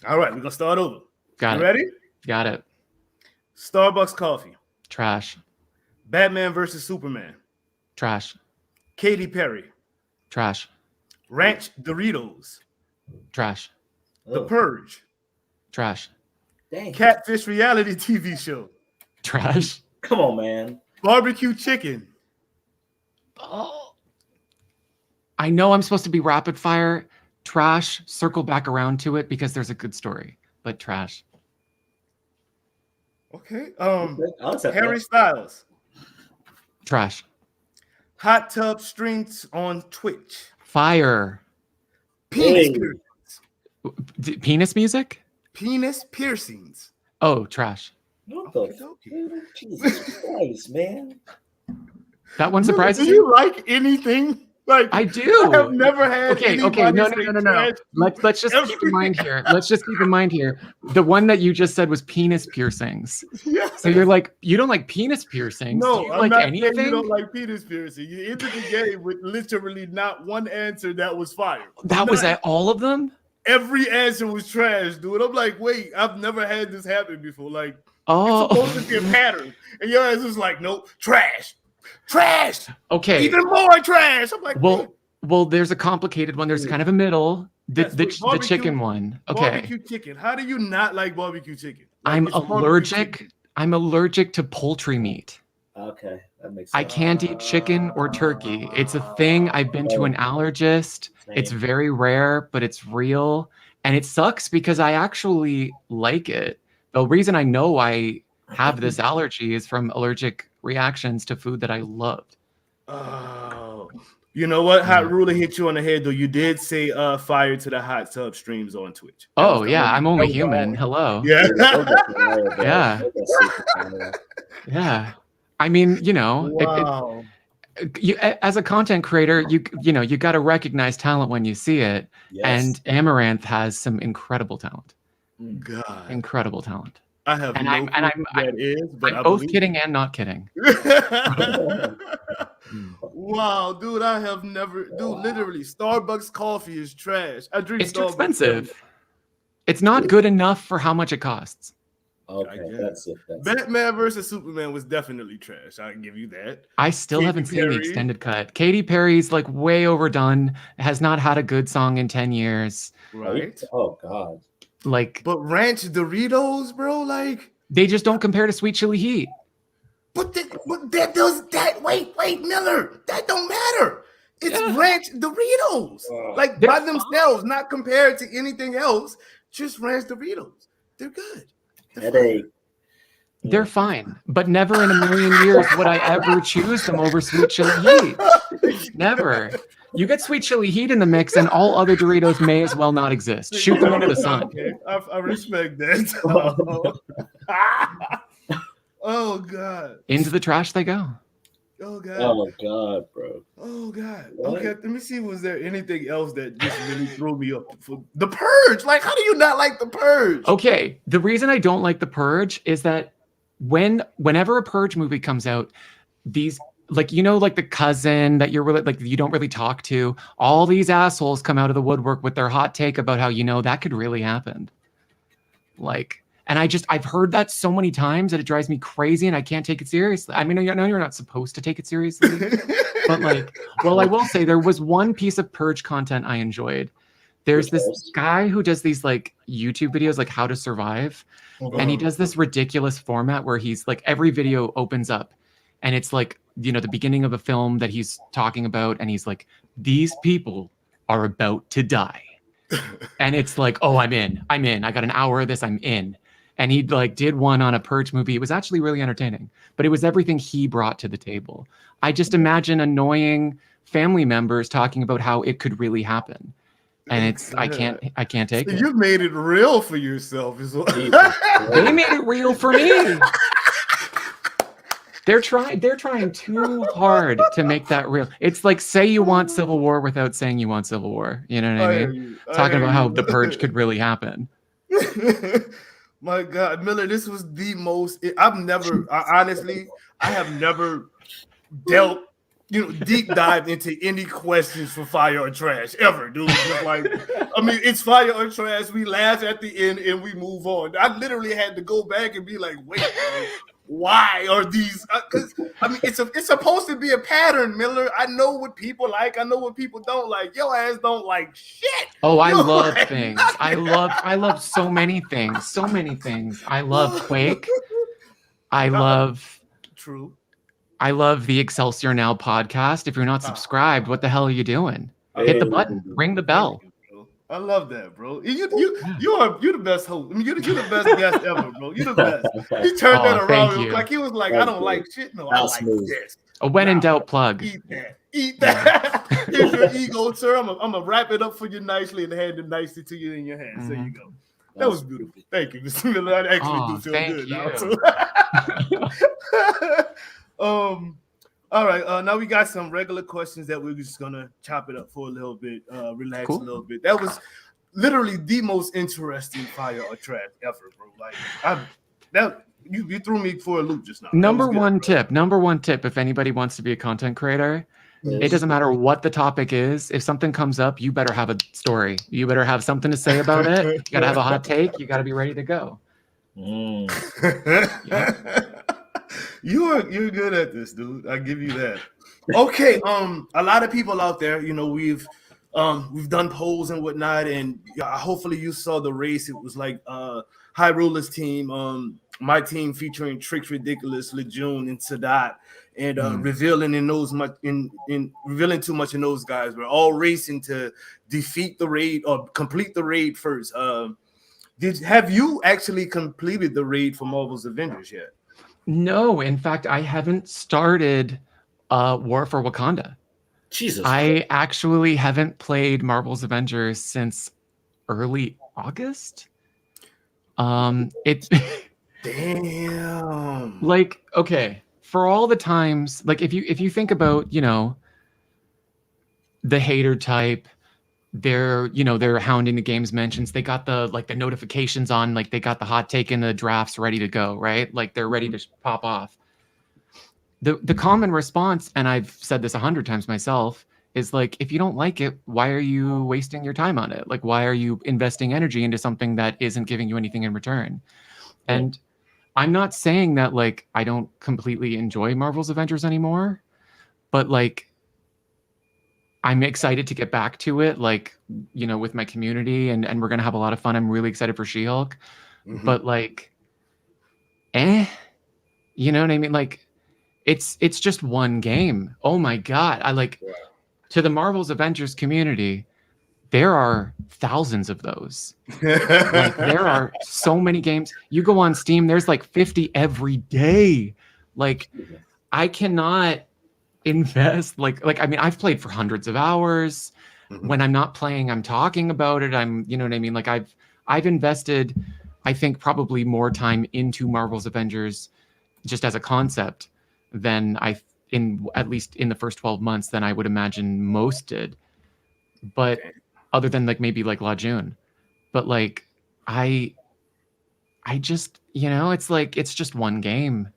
All right, we're gonna start over.
Got it.
Ready?
Got it.
Starbucks coffee.
Trash.
Batman versus Superman.
Trash.
Katy Perry.
Trash.
Ranch Doritos.
Trash.
The Purge.
Trash.
Dang.
Catfish reality TV show.
Trash.
Come on, man.
Barbecue chicken.
Oh. I know I'm supposed to be rapid fire. Trash. Circle back around to it because there's a good story, but trash.
Okay. Harry Styles.
Trash.
Hot tub streams on Twitch.
Fire.
Penis piercings.
Penis music?
Penis piercings.
Oh, trash.
What the Jesus Christ, man?
That one surprises
Do you like anything? Like
I do.
I have never had.
Okay. No. Let's just keep in mind here. The one that you just said was penis piercings.
Yeah.
So you're like, you don't like penis piercings?
No,
Do you
I'm
like
not
anything?
saying you don't like penis piercing. You entered the game with literally not one answer that was fire.
That was at all of them?
Every answer was trash, dude. I'm like, wait, I've never had this happen before. Like,
Oh,
it's supposed to be a pattern, and your answer was like, nope, trash.
Okay.
Even more trash. I'm like,
well, there's a complicated one. There's kind of a middle. The chicken one. Okay.
Barbecue chicken. How do you not like barbecue chicken? Like,
I'm
it's barbecue
allergic.
chicken.
I'm allergic to poultry meat.
Okay, that makes sense.
I can't eat chicken or turkey. It's a thing. I've been to an allergist. It's very rare, but it's real. And it sucks because I actually like it. The reason I know I have this allergy is from allergic reactions to food that I loved.
Oh, you know what? Hot Ruler hit you on the head, though. You did say fire to the hot tub streams on Twitch.
Oh, yeah. I'm only human. Hello.
Yeah.
Yeah. Yeah. I mean, you know,
Wow.
as a content creator, you got to recognize talent when you see it.
Yes.
And Amaranth has some incredible talent.
God,
Incredible talent.
I have
And
no
I'm
clue who that is, but
I'm
I
both
believe
kidding and not kidding.
Wow, dude, I have never, dude, literally, Starbucks coffee is trash. I drink
It's too
Starbucks
expensive. It's not good enough for how much it costs.
Okay,
guess.
that's it.
Batman versus Superman was definitely trash. I can give you that.
I still
Katy
haven't seen the
Perry.
extended cut. Katy Perry's like way overdone, has not had a good song in 10 years.
Right.
Oh God.
Like,
But ranch Doritos, bro, like,
they just don't compare to Sweet Chili Heat.
but that does that. Wait, Miller, that don't matter. It's ranch Doritos, like
They're
by themselves, not compared to anything else. Just ranch Doritos. They're good. They're
Headache.
They're fine, but never in a million years would I ever choose them over Sweet Chili Heat. Never. You get Sweet Chili Heat in the mix, and all other Doritos may as well not exist. Shoot them into the sun.
Okay, I respect that. Oh God.
Into the trash they go.
Oh God.
Oh God, bro.
Oh God.
What?
Okay, let me see. Was there anything else that just really threw me up? For The Purge. Like, how do you not like The Purge?
Okay, the reason I don't like The Purge is that whenever a Purge movie comes out, these, like, you know, like the cousin that you're really, like, you don't really talk to, all these assholes come out of the woodwork with their hot take about how, you know, that could really happen. Like, and I've heard that so many times that it drives me crazy and I can't take it seriously. I mean, I know you're not supposed to take it seriously, but like, well, I will say there was one piece of Purge content I enjoyed. There's this guy who does these like YouTube videos, like how to survive. And he does this ridiculous format where he's like, every video opens up and it's like, you know, the beginning of a film that he's talking about. And he's like, these people are about to die. And it's like, oh, I'm in. I got an hour of this. I'm in. And he like did one on a Purge movie. It was actually really entertaining, but it was everything he brought to the table. I just imagine annoying family members talking about how it could really happen. And it's, I can't take it.
You made it real for yourself. Is what...
They made it real for me. They're trying too hard to make that real. It's like, say you want Civil War without saying you want Civil War. You know what I mean? Talking about how the Purge could really happen.
My God, Miller, this was the most. I have never dealt, deep dived into any questions for fire or trash ever, dude. Just like, I mean, it's fire or trash. We laugh at the end and we move on. I literally had to go back and be like, wait, why are these? Because I mean, it's supposed to be a pattern, Miller. I know what people like. I know what people don't like. Your ass don't like shit.
Oh, I love things. I love so many things. So many things. I love Quake. I love the Excelsior Now podcast. If you're not subscribed, what the hell are you doing? Hit the button. Ring the bell.
I love that, bro. You're the best host. I mean, you're the best guest ever, bro. You're the best. He turned that around. Like he was like, I don't like shit. No, I like this.
A when in doubt plug.
Eat that. Here's your ego, sir. I'm gonna wrap it up for you nicely and hand it nicely to you in your hands. There you go. That was beautiful. Thank you, Mr. Miller. I actually do feel good now. So. All right. Now we got some regular questions that we're just gonna chop it up for a little bit, relax a little bit. That was literally the most interesting fire or trash ever, bro. Like you threw me for a loop just now.
Number one tip. If anybody wants to be a content creator, it doesn't matter what the topic is. If something comes up, you better have a story. You better have something to say about it. You gotta have a hot take. You gotta be ready to go.
You're good at this, dude. I give you that. Okay. A lot of people out there, we've done polls and whatnot, and hopefully you saw the race. It was like High Ruler's team, my team featuring Tricks Ridiculous, Lejeune, and Sadat, and revealing too much in those guys. We're all racing to defeat the raid or complete the raid first. Have you actually completed the raid for Marvel's Avengers yet?
No, in fact, I haven't started War for Wakanda.
Jesus.
I actually haven't played Marvel's Avengers since early August. It's
damn.
Like, okay, for all the times, like if you think about, the hater type, they're hounding the game's mentions. They got the notifications on, like they got the hot take and the drafts ready to go, right? Like they're ready to pop off. The common response, and I've said this 100 times myself, is like, if you don't like it, why are you wasting your time on it? Like, why are you investing energy into something that isn't giving you anything in return? And I'm not saying that like I don't completely enjoy Marvel's Avengers anymore, but like I'm excited to get back to it, like, with my community, and we're going to have a lot of fun. I'm really excited for She-Hulk, but like, you know what I mean? Like, it's just one game. Oh my God. To the Marvel's Avengers community, there are thousands of those. Like, there are so many games. You go on Steam, there's like 50 every day. Like, I cannot invest I mean, I've played for hundreds of hours. When I'm not playing, I'm talking about it. You know what I mean? Like I've invested, I think, probably more time into Marvel's Avengers just as a concept than at least in the first 12 months than I would imagine most did. But other than like maybe like La June. But like I just, it's like it's just one game.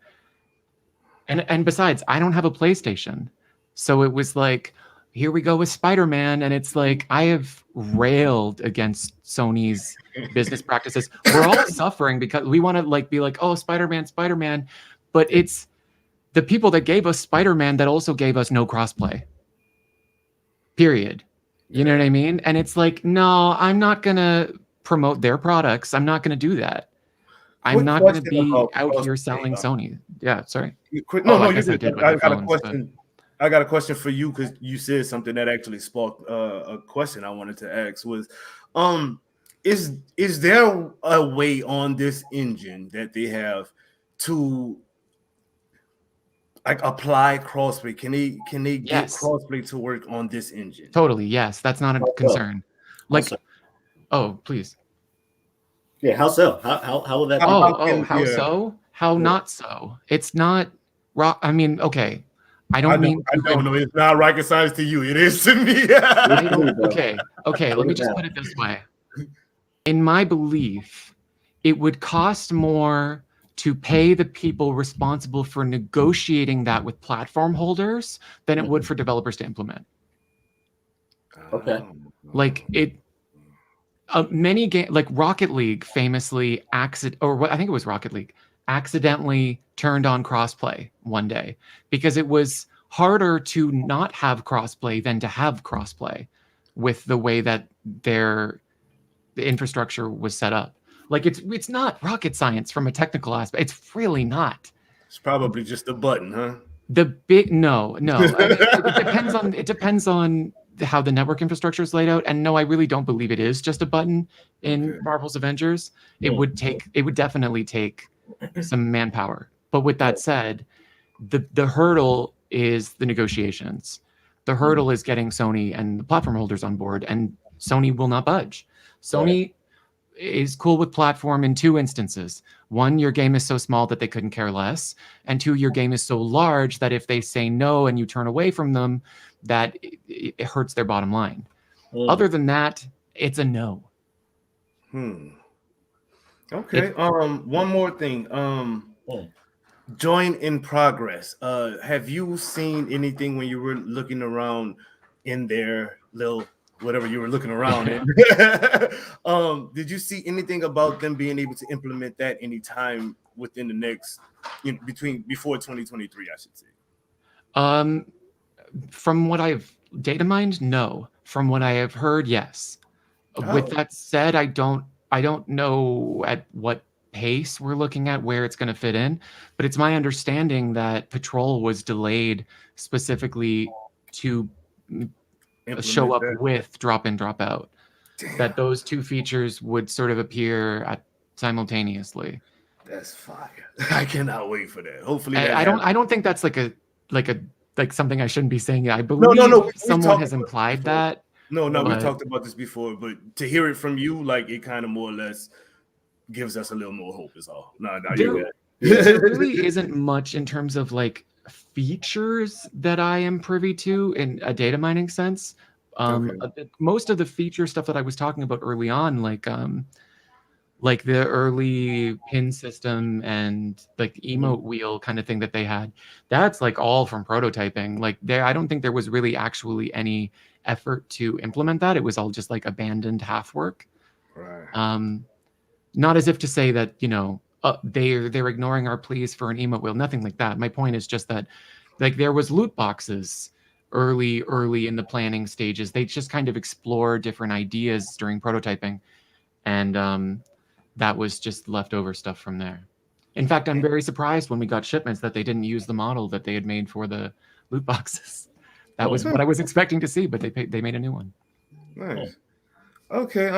And besides, I don't have a PlayStation. So it was like, here we go with Spider-Man. And it's like, I have railed against Sony's business practices. We're all suffering because we want to like be like, oh, Spider-Man. But it's the people that gave us Spider-Man that also gave us no crossplay. Period. You know what I mean? And it's like, no, I'm not going to promote their products. I'm not going to do that. I'm not going to be out here selling Sony. Yeah, sorry.
I got a question. I got a question for you because you said something that actually sparked a question I wanted to ask. Was, is there a way on this engine that they have to like apply crossplay? Can they get crossplay to work on this engine?
Totally, yes. That's not a concern. Like, oh, please.
Yeah, how so? How would that?
How so? How not so? It's not rock. I mean, okay. I don't know.
It's not rocket science to you. It is to me.
Okay. Let me just put it this way. In my belief, it would cost more to pay the people responsible for negotiating that with platform holders than it would for developers to implement.
Okay.
Like it. Many games, like Rocket League, famously I think it was Rocket League, accidentally turned on crossplay one day because it was harder to not have crossplay than to have crossplay with the way that the infrastructure was set up. Like it's not rocket science from a technical aspect. It's really not.
It's probably just a button, huh?
No. It depends on how the network infrastructure is laid out. And no, I really don't believe it is just a button in Marvel's Avengers. It would definitely take some manpower. But with that said, the hurdle is the negotiations. The hurdle is getting Sony and the platform holders on board, and Sony will not budge. Sony, is cool with platform in two instances. One, your game is so small that they couldn't care less. And two, your game is so large that if they say no and you turn away from them, that it hurts their bottom line. Other than that, it's a no.
Okay. One more thing. Join in progress. Have you seen anything when you were looking around in their little whatever you were looking around in? Did you see anything about them being able to implement that anytime within the next before 2023, I should say?
From what I've data mined, no. From what I have heard, yes. With that said, I don't know at what pace we're looking at, where it's going to fit in, but it's my understanding that Patrol was delayed specifically to show up with drop in, drop out. Damn. That those two features would sort of appear simultaneously.
That's fire. I cannot wait for that. Hopefully
I don't think that's like something I shouldn't be saying. I believe someone has implied that.
No, we talked about this before, but to hear it from you, like it kind of more or less gives us a little more hope is all.
There really isn't much in terms of like features that I am privy to in a data mining sense. Most of the feature stuff that I was talking about early on, like the early pin system and like emote wheel kind of thing that they had, that's like all from prototyping. Like I don't think there was really actually any effort to implement that. It was all just like abandoned half work.
Right.
Not as if to say that, they're ignoring our pleas for an emote wheel, nothing like that. My point is just that like there was loot boxes early in the planning stages. They just kind of explore different ideas during prototyping, and that was just leftover stuff from there. In fact, I'm very surprised when we got shipments that they didn't use the model that they had made for the loot boxes. That was what I was expecting to see, but they made a new one.
Nice. Okay,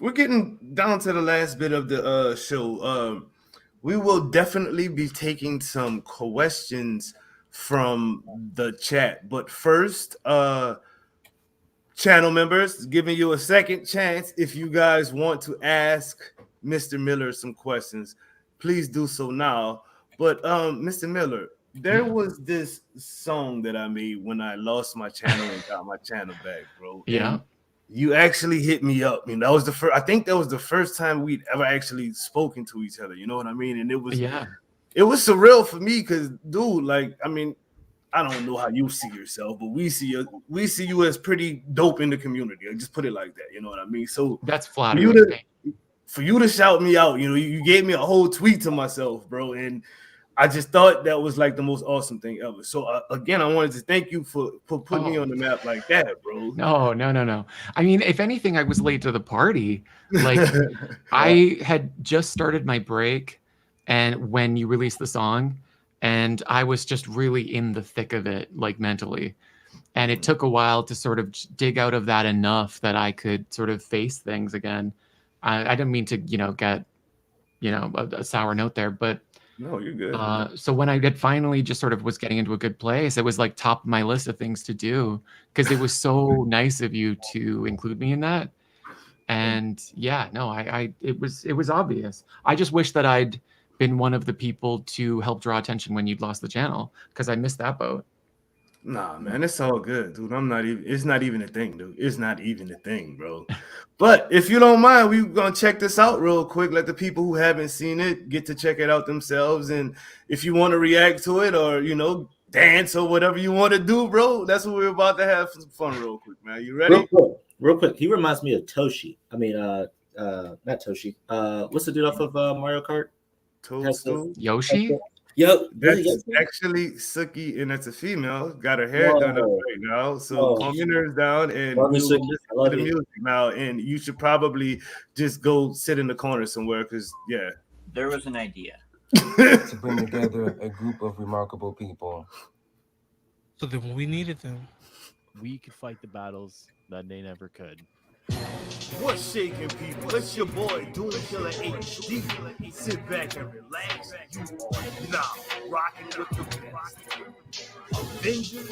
we're getting down to the last bit of the show. We will definitely be taking some questions from the chat, but first, channel members, giving you a second chance. If you guys want to ask Mr. Miller some questions, please do so now. But Mr. Miller, there was this song that I made when I lost my channel and got my channel back, bro.
Yeah.
And you actually hit me up. That was the first. I think that was the first time we'd ever actually spoken to each other. You know what I mean? And it was surreal for me because, dude, like, I mean, I don't know how you see yourself, but we see you as pretty dope in the community. I just put it like that. You know what I mean? So
that's flattering.
For you to shout me out, you gave me a whole tweet to myself, bro, and I just thought that was like the most awesome thing ever. So again, I wanted to thank you for putting me on the map like that, bro.
No. I mean, if anything, I was late to the party. Like I had just started my break, and when you released the song, and I was just really in the thick of it, like mentally. And it took a while to sort of dig out of that enough that I could sort of face things again. I didn't mean to, get, a sour note there, but
no, you're good.
So when I had finally just sort of was getting into a good place, it was like top of my list of things to do because it was so nice of you to include me in that. And it was obvious. I just wish that I'd been one of the people to help draw attention when you'd lost the channel because I missed that boat.
Nah, man, it's all good, dude. It's not even a thing, dude. It's not even a thing, bro. But if you don't mind, we're gonna check this out real quick. Let the people who haven't seen it get to check it out themselves. And if you want to react to it or dance or whatever you want to do, bro, that's what we're about to have some fun real quick, man. You ready?
Real quick. He reminds me of Toshi. I mean, not Toshi. What's the dude off of Mario Kart?
Yoshi?
Yep.
That's actually Suki, and that's a female. Got her hair done up right now. So calm your nerves down and we'll listen to the music now. And you should probably just go sit in the corner somewhere because,
there was an idea
to bring together a group of remarkable people.
So that when we needed them,
we could fight the battles that they never could.
What's shaking, people? It's your boy, Doom Killer HD. Sit back and relax. You are now rocking with the best. Avengers,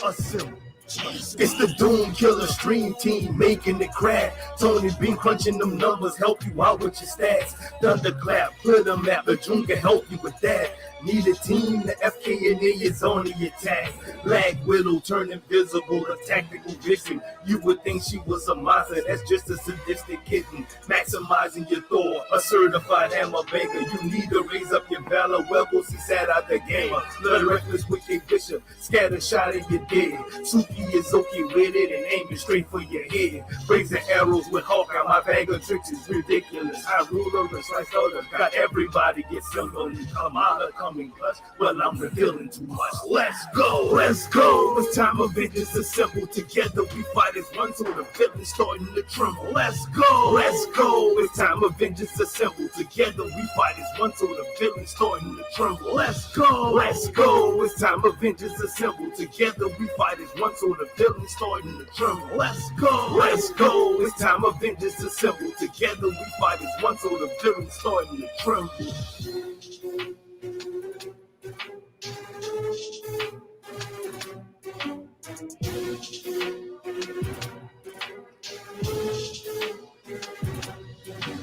assemble. It's the Doom Killer Stream Team making it crack. Tony been crunching them numbers, help you out with your stats. Thunderclap, put them at the June can help you with that. Need a team, the FKNA is on the attack. Black Widow turned invisible, a tactical vision. You would think she was a monster, that's just a sadistic kitten. Maximizing your Thor, a certified hammer banker. You need to raise up your valor, well, he sat out the gamer. Blood reckless with a bishop, scatter shot in your dead. Suki is okay with it and aiming straight for your head. Brazen arrows with Hawkeye, my bag of tricks is ridiculous. I ruler and slice order, got everybody get simple. Come out of coming clutch, well I'm revealing too much. Let's go, let's go. It's time Avengers assemble together. We fight as one, so the villain starting to tremble. Let's go, let's go. It's time Avengers assemble together. We fight as one, so the villain starting to tremble. Let's go, let's go. It's time Avengers assemble together. We fight as one, so the villain starting to tremble. Let's go, let's go. It's time Avengers assemble together. We fight as one, so the villain starting to tremble.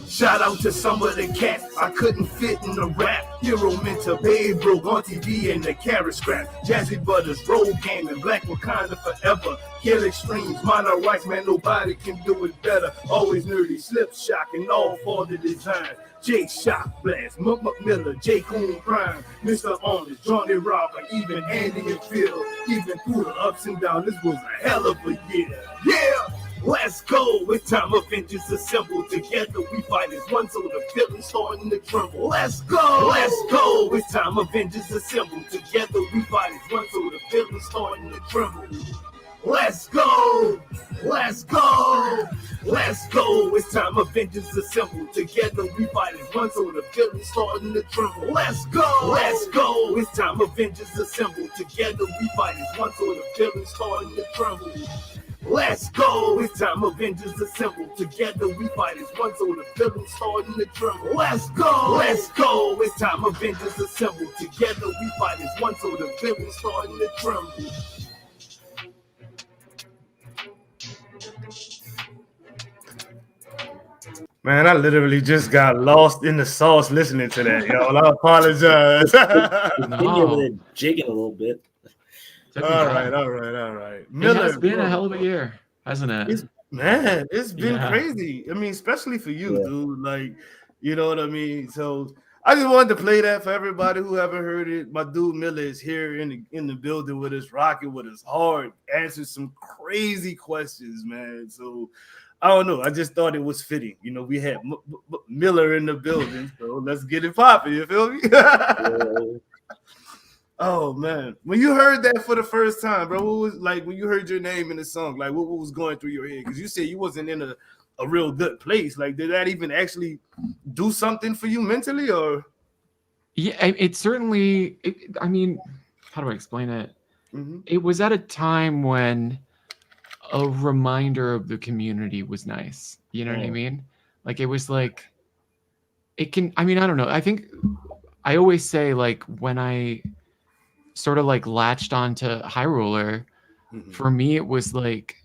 Shout out to some of the cats, I couldn't fit in the rap. Hero Mentor, Babe Broke on TV and the carrot scrap. Jazzy Butters, Roll Game, and Black Wakanda forever. Kill extremes, minor rights, man, nobody can do it better. Always nerdy, slip shock, and all for the design. J Shock Blast, Mmmmmiller, J Coon Prime, Mr. Honest, Johnny Rocker, even Andy and Phil. Even through the ups and downs, this was a hell of a year. Yeah! Let's go! It's time Avengers assemble together. We fight as one, so the villain starting to tremble. Let's go! Let's go! It's time Avengers assemble together. We fight as one, so the villain starting to tremble. Let's go! Let's go! Let's go! It's time Avengers assemble together. We fight as one, so the villain starting to tremble. Let's go! Let's go! It's time Avengers assemble together. We fight as one, so the villain starting to tremble. Let's go! It's time Avengers assemble together. We fight as one, so the villain starting to tremble. Let's go! Let's go! It's time Avengers assemble together. We fight as one, so the villain starting to tremble.
Man, I literally just got lost in the sauce listening to that, y'all. I apologize.
Jigging a little bit.
All right.
Miller, it's been a hell of a year, hasn't it?
It's been crazy. I mean, especially for you, dude. Like, you know what I mean? So I just wanted to play that for everybody who haven't heard it. My dude Miller is here in the building with us, rocking with us hard, answering some crazy questions, man. So I don't know. I just thought it was fitting. You know, we had Miller in the building, so let's get it popping. You feel me? Oh man, when you heard that for the first time, bro, what was like when you heard your name in the song? Like, what was going through your head? Because you said you wasn't in a real good place. Like, did that even actually do something for you mentally, or?
Yeah, it certainly. I mean, how do I explain it? Mm-hmm. It was at a time when a reminder of the community was nice. You know what I mean? Like, it was like, it can. I mean, I don't know. I think I always say, like, when I sort of like latched onto High Roller, for me it was like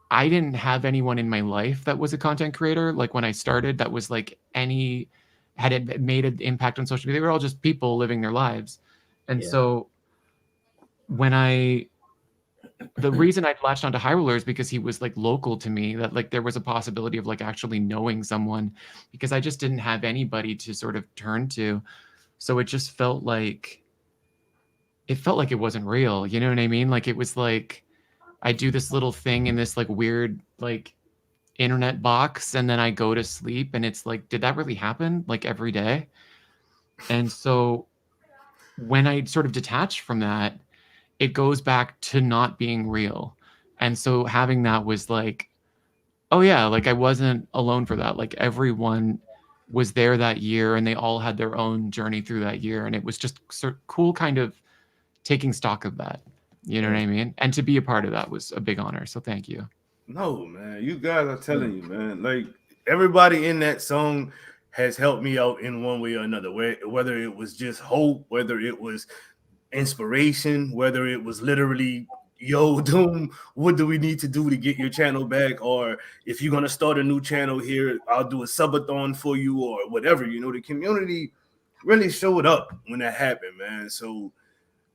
I didn't have anyone in my life that was a content creator. Like when I started, that was like had it made an impact on social media. They were all just people living their lives. And so when the reason I latched onto High Roller is because he was like local to me, that like there was a possibility of like actually knowing someone, because I just didn't have anybody to sort of turn to. So it just felt like it wasn't real. You know what I mean? Like it was like I do this little thing in this like weird like internet box, and then I go to sleep, and it's like, did that really happen like every day? And so when I sort of detach from that, it goes back to not being real. And so having that was like, oh yeah, like I wasn't alone for that. Like everyone was there that year, and they all had their own journey through that year. And it was just sort of cool kind of taking stock of that. You know what I mean? And to be a part of that was a big honor. So thank you.
No, man, you guys are telling you, man, like everybody in that song has helped me out in one way or another, whether it was just hope, whether it was inspiration, whether it was literally, yo, Doom, what do we need to do to get your channel back? Or if you're gonna start a new channel here, I'll do a subathon for you, or whatever. You know, the community really showed up when that happened, man. So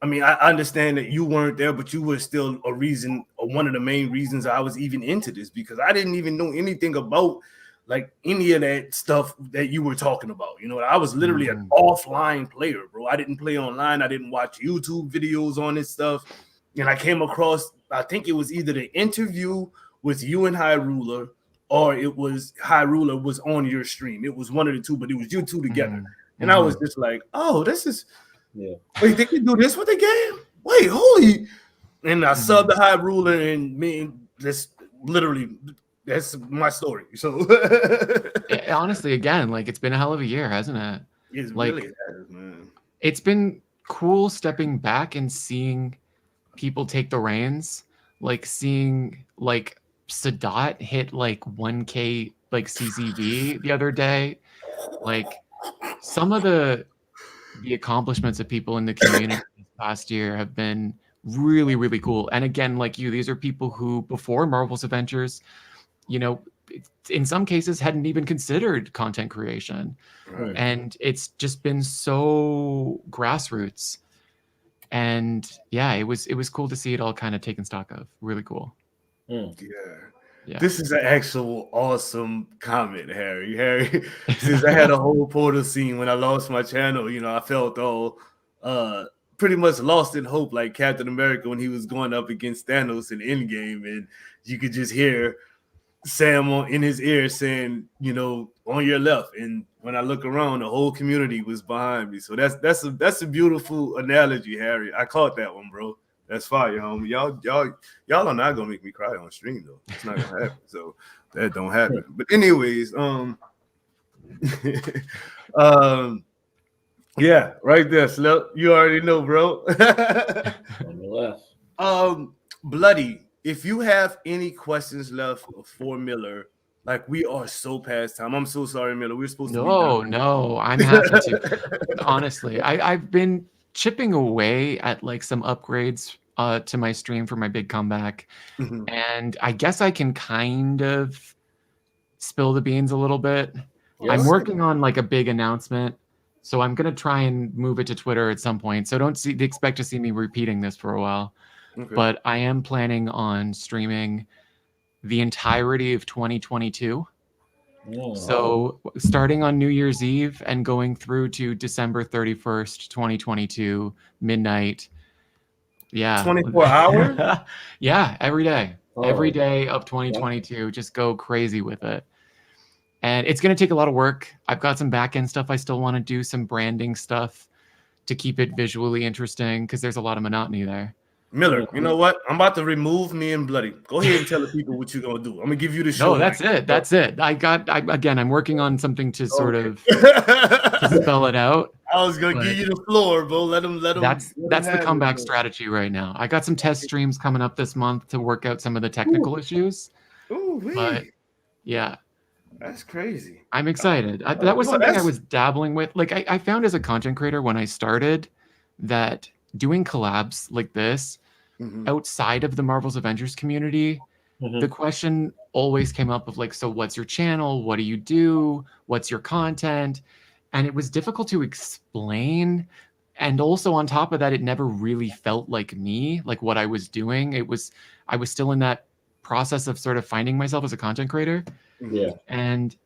I mean, I understand that you weren't there, but you were still a reason, or one of the main reasons I was even into this, because I didn't even know anything about like any of that stuff that you were talking about. You know, I was literally an offline player, bro. I didn't play online. I didn't watch YouTube videos on this stuff. And I came across, I think it was either the interview with you and Hyrule, or it was Hyrule was on your stream. It was one of the two, but it was you two together. And I was just like, oh, this is, wait, they can do this with the game? Wait, holy. And I subbed the Hyrule, and me, this literally, that's my story. So
honestly, again, like it's been a hell of a year, hasn't it?
It's
like,
really has, man.
It's been cool stepping back and seeing people take the reins, like seeing like Sadat hit like 1K like CCV the other day. Like some of the accomplishments of people in the community this past year have been really, really cool. And again, like you, these are people who before Marvel's Avengers, you know, in some cases hadn't even considered content creation.
Right.
And it's just been so grassroots. And yeah, it was cool to see it all kind of taken stock of. Really cool.
Yeah. This is an actual awesome comment, Harry. Since I had a whole portal scene when I lost my channel, you know, I felt all pretty much lost in hope, like Captain America when he was going up against Thanos in Endgame, and you could just hear Sam in his ear saying, you know, on your left. And when I look around, the whole community was behind me. So that's a beautiful analogy, Harry. I caught that one, bro. That's fire, homie. Y'all are not gonna make me cry on stream though. It's not gonna happen. So that don't happen. But anyways, yeah, right there, Slip. You already know, bro.
On the left.
Bloody. If you have any questions left for Miller, like we are so past time. I'm so sorry, Miller. We're supposed to be done.
No, I'm happy to. Honestly, I've been chipping away at like some upgrades to my stream for my big comeback. And I guess I can kind of spill the beans a little bit. Yes. I'm working on like a big announcement. So I'm going to try and move it to Twitter at some point. So don't expect to see me repeating this for a while. Okay. But I am planning on streaming the entirety of 2022. Whoa. So starting on New Year's Eve and going through to December 31st, 2022, midnight. Yeah.
24 hours?
Yeah, every day. Every day of 2022. Just go crazy with it. And it's going to take a lot of work. I've got some back-end stuff I still want to do, some branding stuff to keep it visually interesting because there's a lot of monotony there.
Miller, you know what? I'm about to remove me and Bloody. Go ahead and tell the people what you're gonna do. I'm gonna give you the show.
No, that's it. That's it. I'm working on something to sort of to spell it out.
I was gonna give you the floor, bro. Let them.
That's the comeback strategy right now. I got some test streams coming up this month to work out some of the technical issues. But yeah,
that's crazy.
I'm excited. That was something I was dabbling with. Like I found as a content creator when I started that doing collabs like this outside of the Marvel's Avengers community, the question always came up of like, so what's your channel? What do you do? What's your content? And it was difficult to explain. And also on top of that, it never really felt like me, like what I was doing. I was still in that process of sort of finding myself as a content creator.
Yeah.
And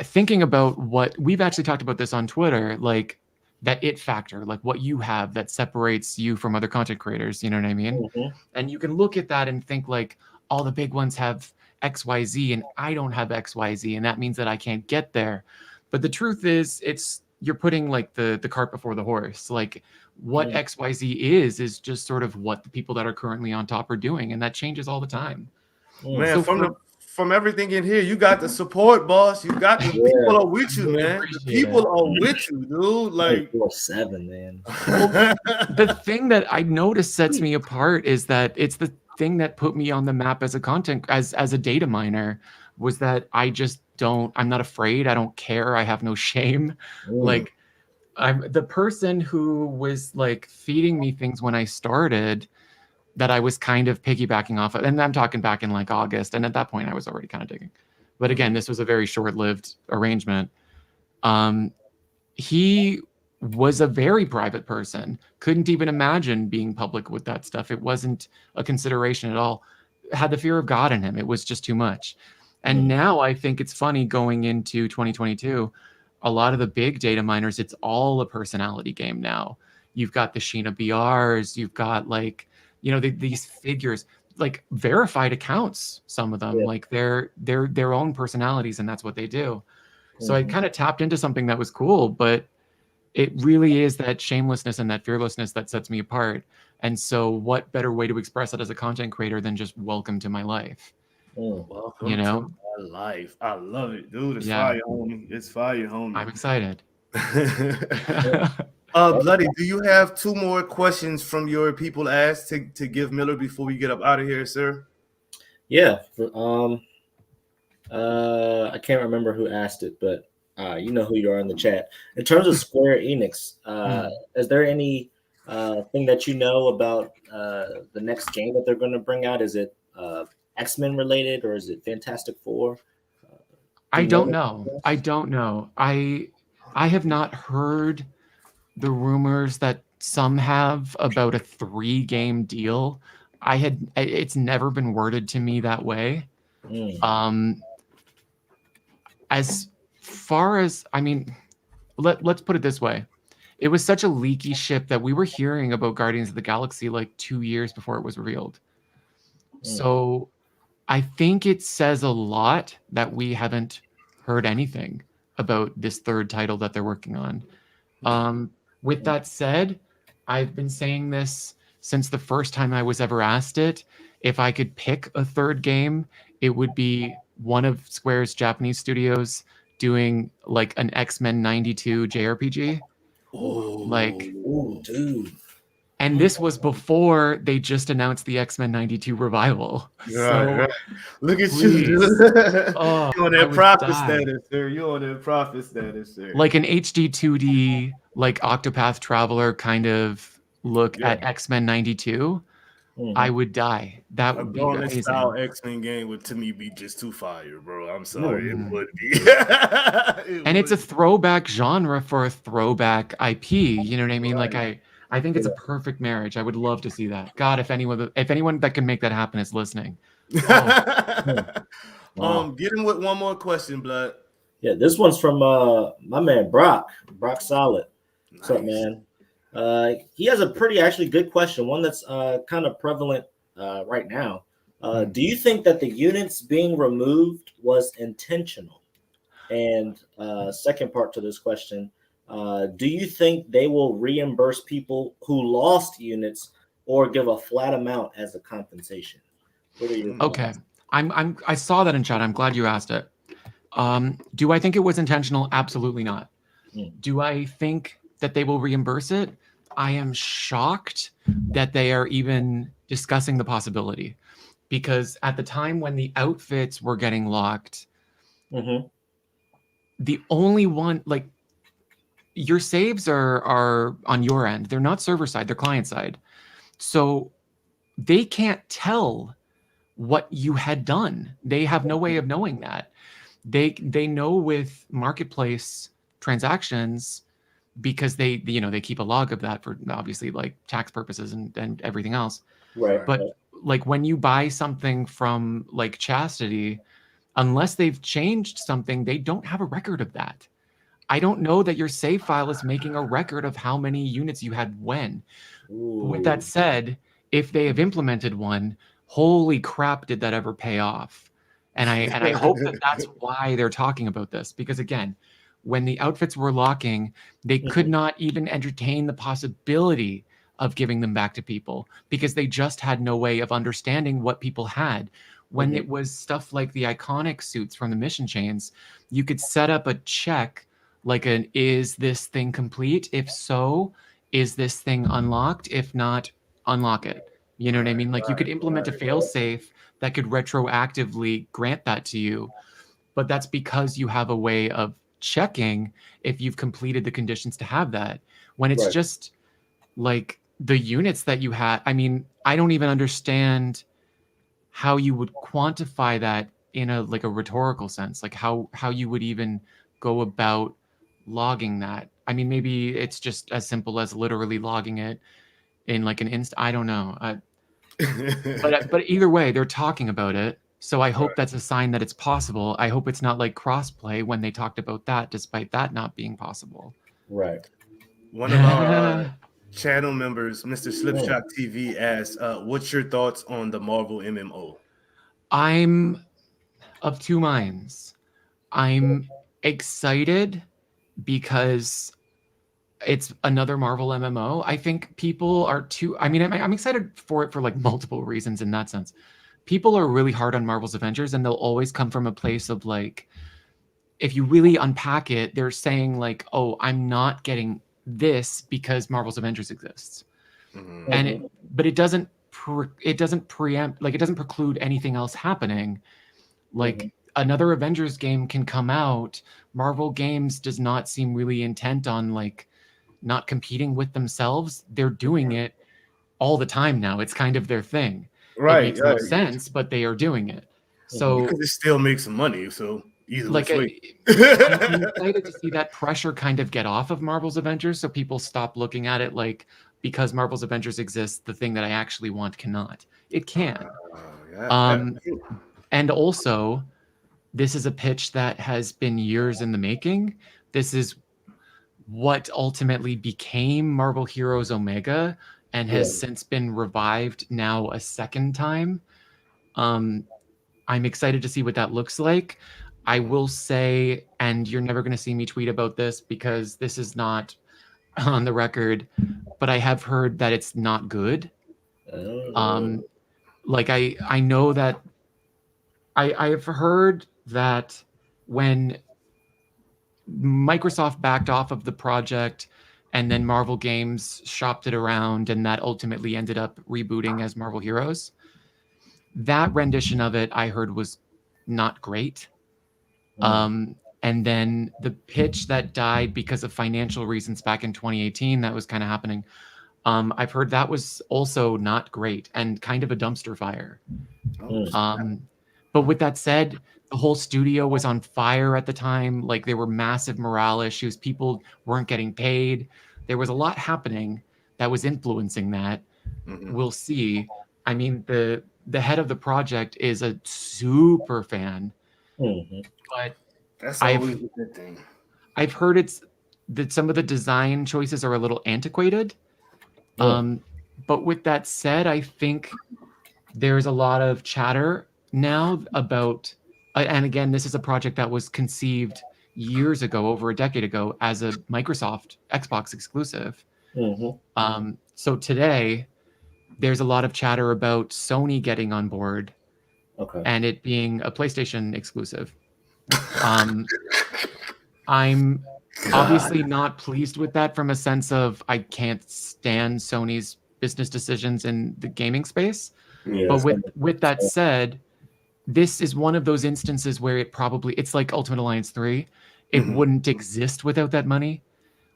thinking about what we've actually talked about this on Twitter, like that it factor, like what you have that separates you from other content creators, you know what I mean? And you can look at that and think like all the big ones have XYZ and I don't have XYZ, and that means that I can't get there. But the truth is you're putting like the cart before the horse. Like what XYZ is just sort of what the people that are currently on top are doing, and that changes all the time.
Man, so from everything in here, you got the support, boss. You got the people are with you, man. People are with you, dude. Like
7, man.
The thing that I noticed sets me apart is that it's the thing that put me on the map as a data miner was that I'm not afraid. I don't care. I have no shame. Like I'm the person who was like feeding me things when I started that I was kind of piggybacking off of, and I'm talking back in like August, and at that point I was already kind of digging. But again, this was a very short-lived arrangement. He was a very private person, couldn't even imagine being public with that stuff. It wasn't a consideration at all. Had the fear of God in him. It was just too much. And now I think it's funny going into 2022, a lot of the big data miners, it's all a personality game now. You've got the Sheena BRs, you've got like, you know, these figures, like verified accounts, some of them, like they're their own personalities, and that's what they do. So I kind of tapped into something that was cool, but it really is that shamelessness and that fearlessness that sets me apart. And so what better way to express it as a content creator than just welcome to my life?
Welcome
you know,
to my life. I love it, dude. It's fire, homie. It's fire, homie.
I'm excited.
Bloody, do you have 2 more questions from your people asked to give Miller before we get up out of here, sir?
Yeah. I can't remember who asked it, but you know who you are in the chat. In terms of Square Enix, is there any thing that you know about the next game that they're going to bring out? Is it X-Men related, or is it Fantastic Four?
I don't know. I have not heard the rumors that some have about a 3-game deal. It's never been worded to me that way. As far as, I mean, let's put it this way. It was such a leaky ship that we were hearing about Guardians of the Galaxy like 2 years before it was revealed. So I think it says a lot that we haven't heard anything about this 3rd title that they're working on. With that said, I've been saying this since the first time I was ever asked it. If I could pick a 3rd game, it would be one of Square's Japanese studios doing like an X-Men 92 JRPG.
Dude.
And this was before they just announced the X-Men 92 revival. So,
look at
please.
you. You're on that profit
die.
status, sir. You're on that profit status, sir.
Like an HD 2D, like Octopath Traveler kind of look at X-Men 92. I would die. That would be amazing.
Style X-Men game would to me be just too fire, bro. I'm sorry, it would be.
And it's a throwback genre for a throwback IP. You know what I mean? Like I think it's a perfect marriage. I would love to see that. God, if anyone that can make that happen is listening.
Get him with one more question, Blood.
Yeah, this one's from my man Brock Solid. What's up, man? He has a pretty actually good question, one that's kind of prevalent right now. Do you think that the units being removed was intentional? And second part to this question, do you think they will reimburse people who lost units or give a flat amount as a compensation? What are your
thoughts? I saw that in chat. I'm glad you asked it. Do I think it was intentional? Absolutely not. Do I think that they will reimburse it? I am shocked that they are even discussing the possibility, because at the time when the outfits were getting locked, the only one, like, your saves are on your end. They're not server side, they're client side. So they can't tell what you had done. They have no way of knowing that. They know with marketplace transactions, because they keep a log of that for obviously like tax purposes and everything else.
Right.
But like when you buy something from like Chastity, unless they've changed something, they don't have a record of that. I don't know that your save file is making a record of how many units you had when. With that said, if they have implemented one, holy crap, did that ever pay off? And I hope that that's why they're talking about this, because again, when the outfits were locking, they could not even entertain the possibility of giving them back to people, because they just had no way of understanding what people had. When it was stuff like the iconic suits from the mission chains, you could set up a check like is this thing complete? If so, is this thing unlocked? If not, unlock it. You know what I mean? Like you could implement a failsafe that could retroactively grant that to you, but that's because you have a way of checking if you've completed the conditions to have that. When it's just like the units that you had, I mean, I don't even understand how you would quantify that in a rhetorical sense, like how you would even go about logging that. I mean, maybe it's just as simple as literally logging it in like an I don't know. But either way, they're talking about it. So I hope that's a sign that it's possible. I hope it's not like crossplay when they talked about that, despite that not being possible.
Right.
One of our channel members, Mr. Slipshot TV, asked, what's your thoughts on the Marvel MMO?
I'm of two minds. I'm excited because it's another Marvel MMO. I think people are too... I mean, I'm excited for it for like multiple reasons in that sense. People are really hard on Marvel's Avengers, and they'll always come from a place of like, if you really unpack it, they're saying like, oh, I'm not getting this because Marvel's Avengers exists.
Mm-hmm.
And but it doesn't preempt, like it doesn't preclude anything else happening. Like another Avengers game can come out. Marvel Games does not seem really intent on like not competing with themselves. They're doing it all the time now. It's kind of their thing.
Right.
It makes no sense, but they are doing it. So
because it still makes some money. So either
like
way.
I'm excited to see that pressure kind of get off of Marvel's Avengers, so people stop looking at it like, because Marvel's Avengers exists, the thing that I actually want cannot. It can. And also, this is a pitch that has been years in the making. This is what ultimately became Marvel Heroes Omega and has since been revived now a second time. I'm excited to see what that looks like. I will say, and you're never going to see me tweet about this because this is not on the record, but I have heard that it's not good. Like I know that I've heard that when Microsoft backed off of the project and then Marvel Games shopped it around and that ultimately ended up rebooting as Marvel Heroes, that rendition of it I heard was not great. And then the pitch that died because of financial reasons back in 2018, that was kind of happening. I've heard that was also not great and kind of a dumpster fire. But with that said, the whole studio was on fire at the time. Like there were massive morale issues. People weren't getting paid. There was a lot happening that was influencing that. We'll see. I mean, the head of the project is a super fan. But
that's always a good thing.
I've heard it's that some of the design choices are a little antiquated. But with that said, I think there's a lot of chatter now about, and again, this is a project that was conceived years ago, over a decade ago, as a Microsoft Xbox exclusive. So today, there's a lot of chatter about Sony getting on board and it being a PlayStation exclusive. I'm obviously not pleased with that from a sense of I can't stand Sony's business decisions in the gaming space. But with that said, this is one of those instances where it's like Ultimate Alliance 3. It wouldn't exist without that money.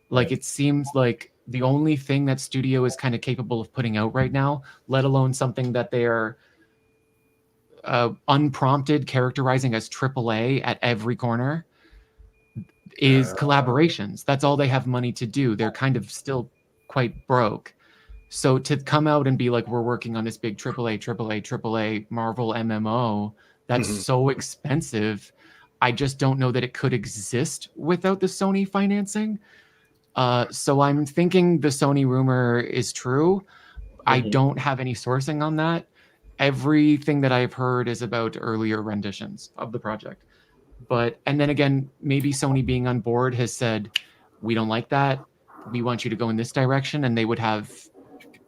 Like it seems like the only thing that studio is kind of capable of putting out right now, let alone something that they are unprompted characterizing as AAA at every corner, is collaborations. That's all they have money to do. They're kind of still quite broke. So to come out and be like, we're working on this big AAA Marvel MMO, that's so expensive. I just don't know that it could exist without the Sony financing. So I'm thinking the Sony rumor is true. I don't have any sourcing on that. Everything that I've heard is about earlier renditions of the project. And then again, maybe Sony being on board has said, we don't like that. We want you to go in this direction. And they would have,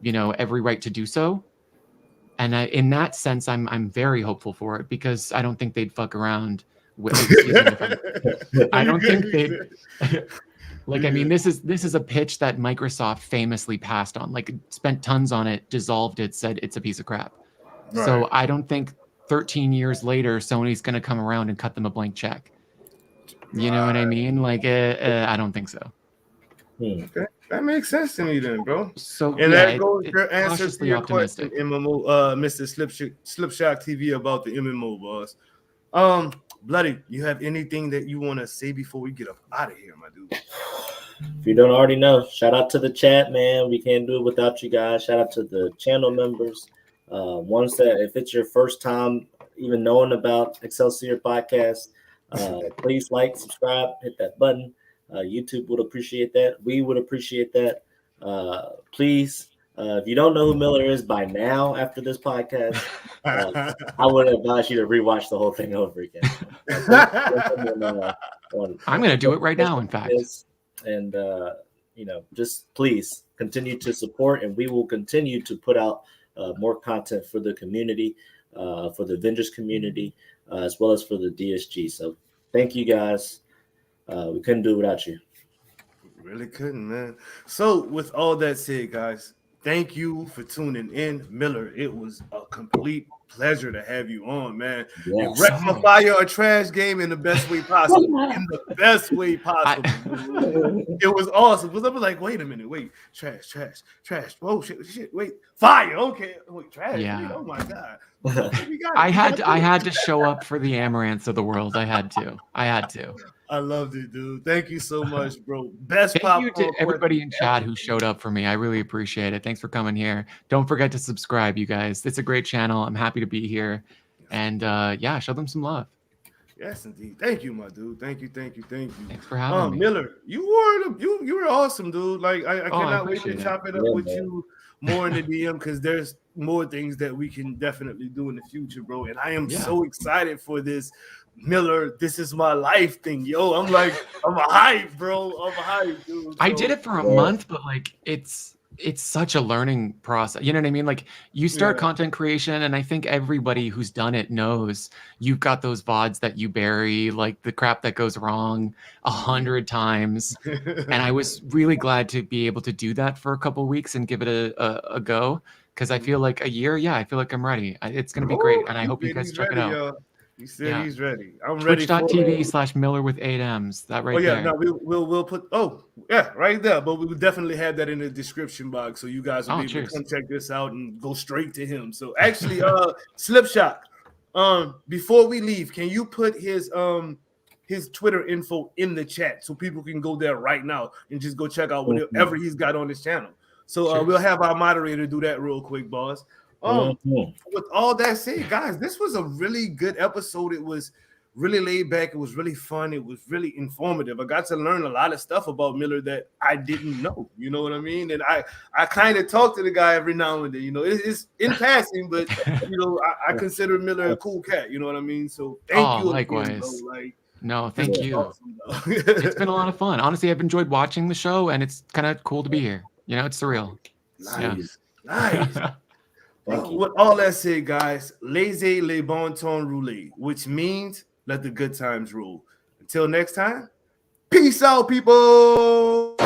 every right to do so. And in that sense, I'm very hopeful for it because I don't think they'd fuck around with, I don't think they'd, I mean, this is a pitch that Microsoft famously passed on, like spent tons on it, dissolved it, said it's a piece of crap. Right. So I don't think 13 years later, Sony's going to come around and cut them a blank check. You know what I mean? I don't think so.
Okay. That makes sense to me then, bro.
So
and
yeah,
that goes your answer to
cautiously
your
optimistic.
question, MMO, Mr. Slipshot TV about the MMO, boss. Bloody, you have anything that you want to say before we get up out of here, my dude?
If you don't already know, shout out to the chat, man. We can't do it without you guys. Shout out to the channel members. Ones that, if it's your first time even knowing about Excelsior Podcast, please like, subscribe, hit that button. YouTube would appreciate that. We would appreciate that. Please, if you don't know who Miller is by now after this podcast, I would advise you to rewatch the whole thing over again.
I'm going to do it right now, in fact.
And, just please continue to support, and we will continue to put out more content for the community, for the Avengers community, as well as for the DSG. So thank you guys. We couldn't do it without you.
Really couldn't, man. So with all that said, guys, thank you for tuning in. Miller, it was a complete pleasure to have you on, man.
Yes.
Rectify your trash game in the best way possible. In the best way possible. It was awesome. Because I was like, wait a minute, wait. Trash. Oh shit, wait. Fire. Okay. Wait, trash.
Yeah.
Wait, oh my God.
I had to show up for the Amaranths of the world. I had to.
I loved it, dude. Thank you so much, bro. Best
Thank you to everybody in chat who showed up for me. I really appreciate it. Thanks for coming here. Don't forget to subscribe, you guys. It's a great channel. I'm happy to be here. And show them some love.
Yes, indeed. Thank you, my dude. Thank you.
Thanks for having me.
Miller, you were awesome, dude. Like I cannot wait to chop it up with you more in the DM, because there's more things that we can definitely do in the future, bro. And I am so excited for this. Miller, this is my life thing, yo. I'm a hype, bro. I'm a hype, dude. So,
I did it for a month, but like it's such a learning process. You know what I mean? Like you start content creation, and I think everybody who's done it knows you've got those VODs that you bury, like the crap that goes wrong 100 times. And I was really glad to be able to do that for a couple of weeks and give it a go, because I feel like a year, I feel like I'm ready. It's going to be great, and I hope you guys check it out.
He said he's ready. I'm ready.
Twitch.tv/Miller with 8 M's. That right there.
No, we'll put right there. But we will definitely have that in the description box, so you guys will be able to come check this out and go straight to him. So actually, Slipshot, before we leave, can you put his Twitter info in the chat so people can go there right now and just go check out whatever he's got on his channel? So we'll have our moderator do that real quick, boss. With all that said, guys, this was a really good episode. It was really laid back. It was really fun. It was really informative. I got to learn a lot of stuff about Miller that I didn't know. You know what I mean? And I kind of talk to the guy every now and then. You know, it's in passing, but you know, I consider Miller a cool cat. You know what I mean? So thank you.
Likewise. No, thank you.
Awesome,
it's been a lot of fun. Honestly, I've enjoyed watching the show, and it's kind of cool to be here. You know, it's surreal.
Nice. With all that said, guys, laissez les bon temps rouler, which means let the good times roll. Until next time, peace out, people.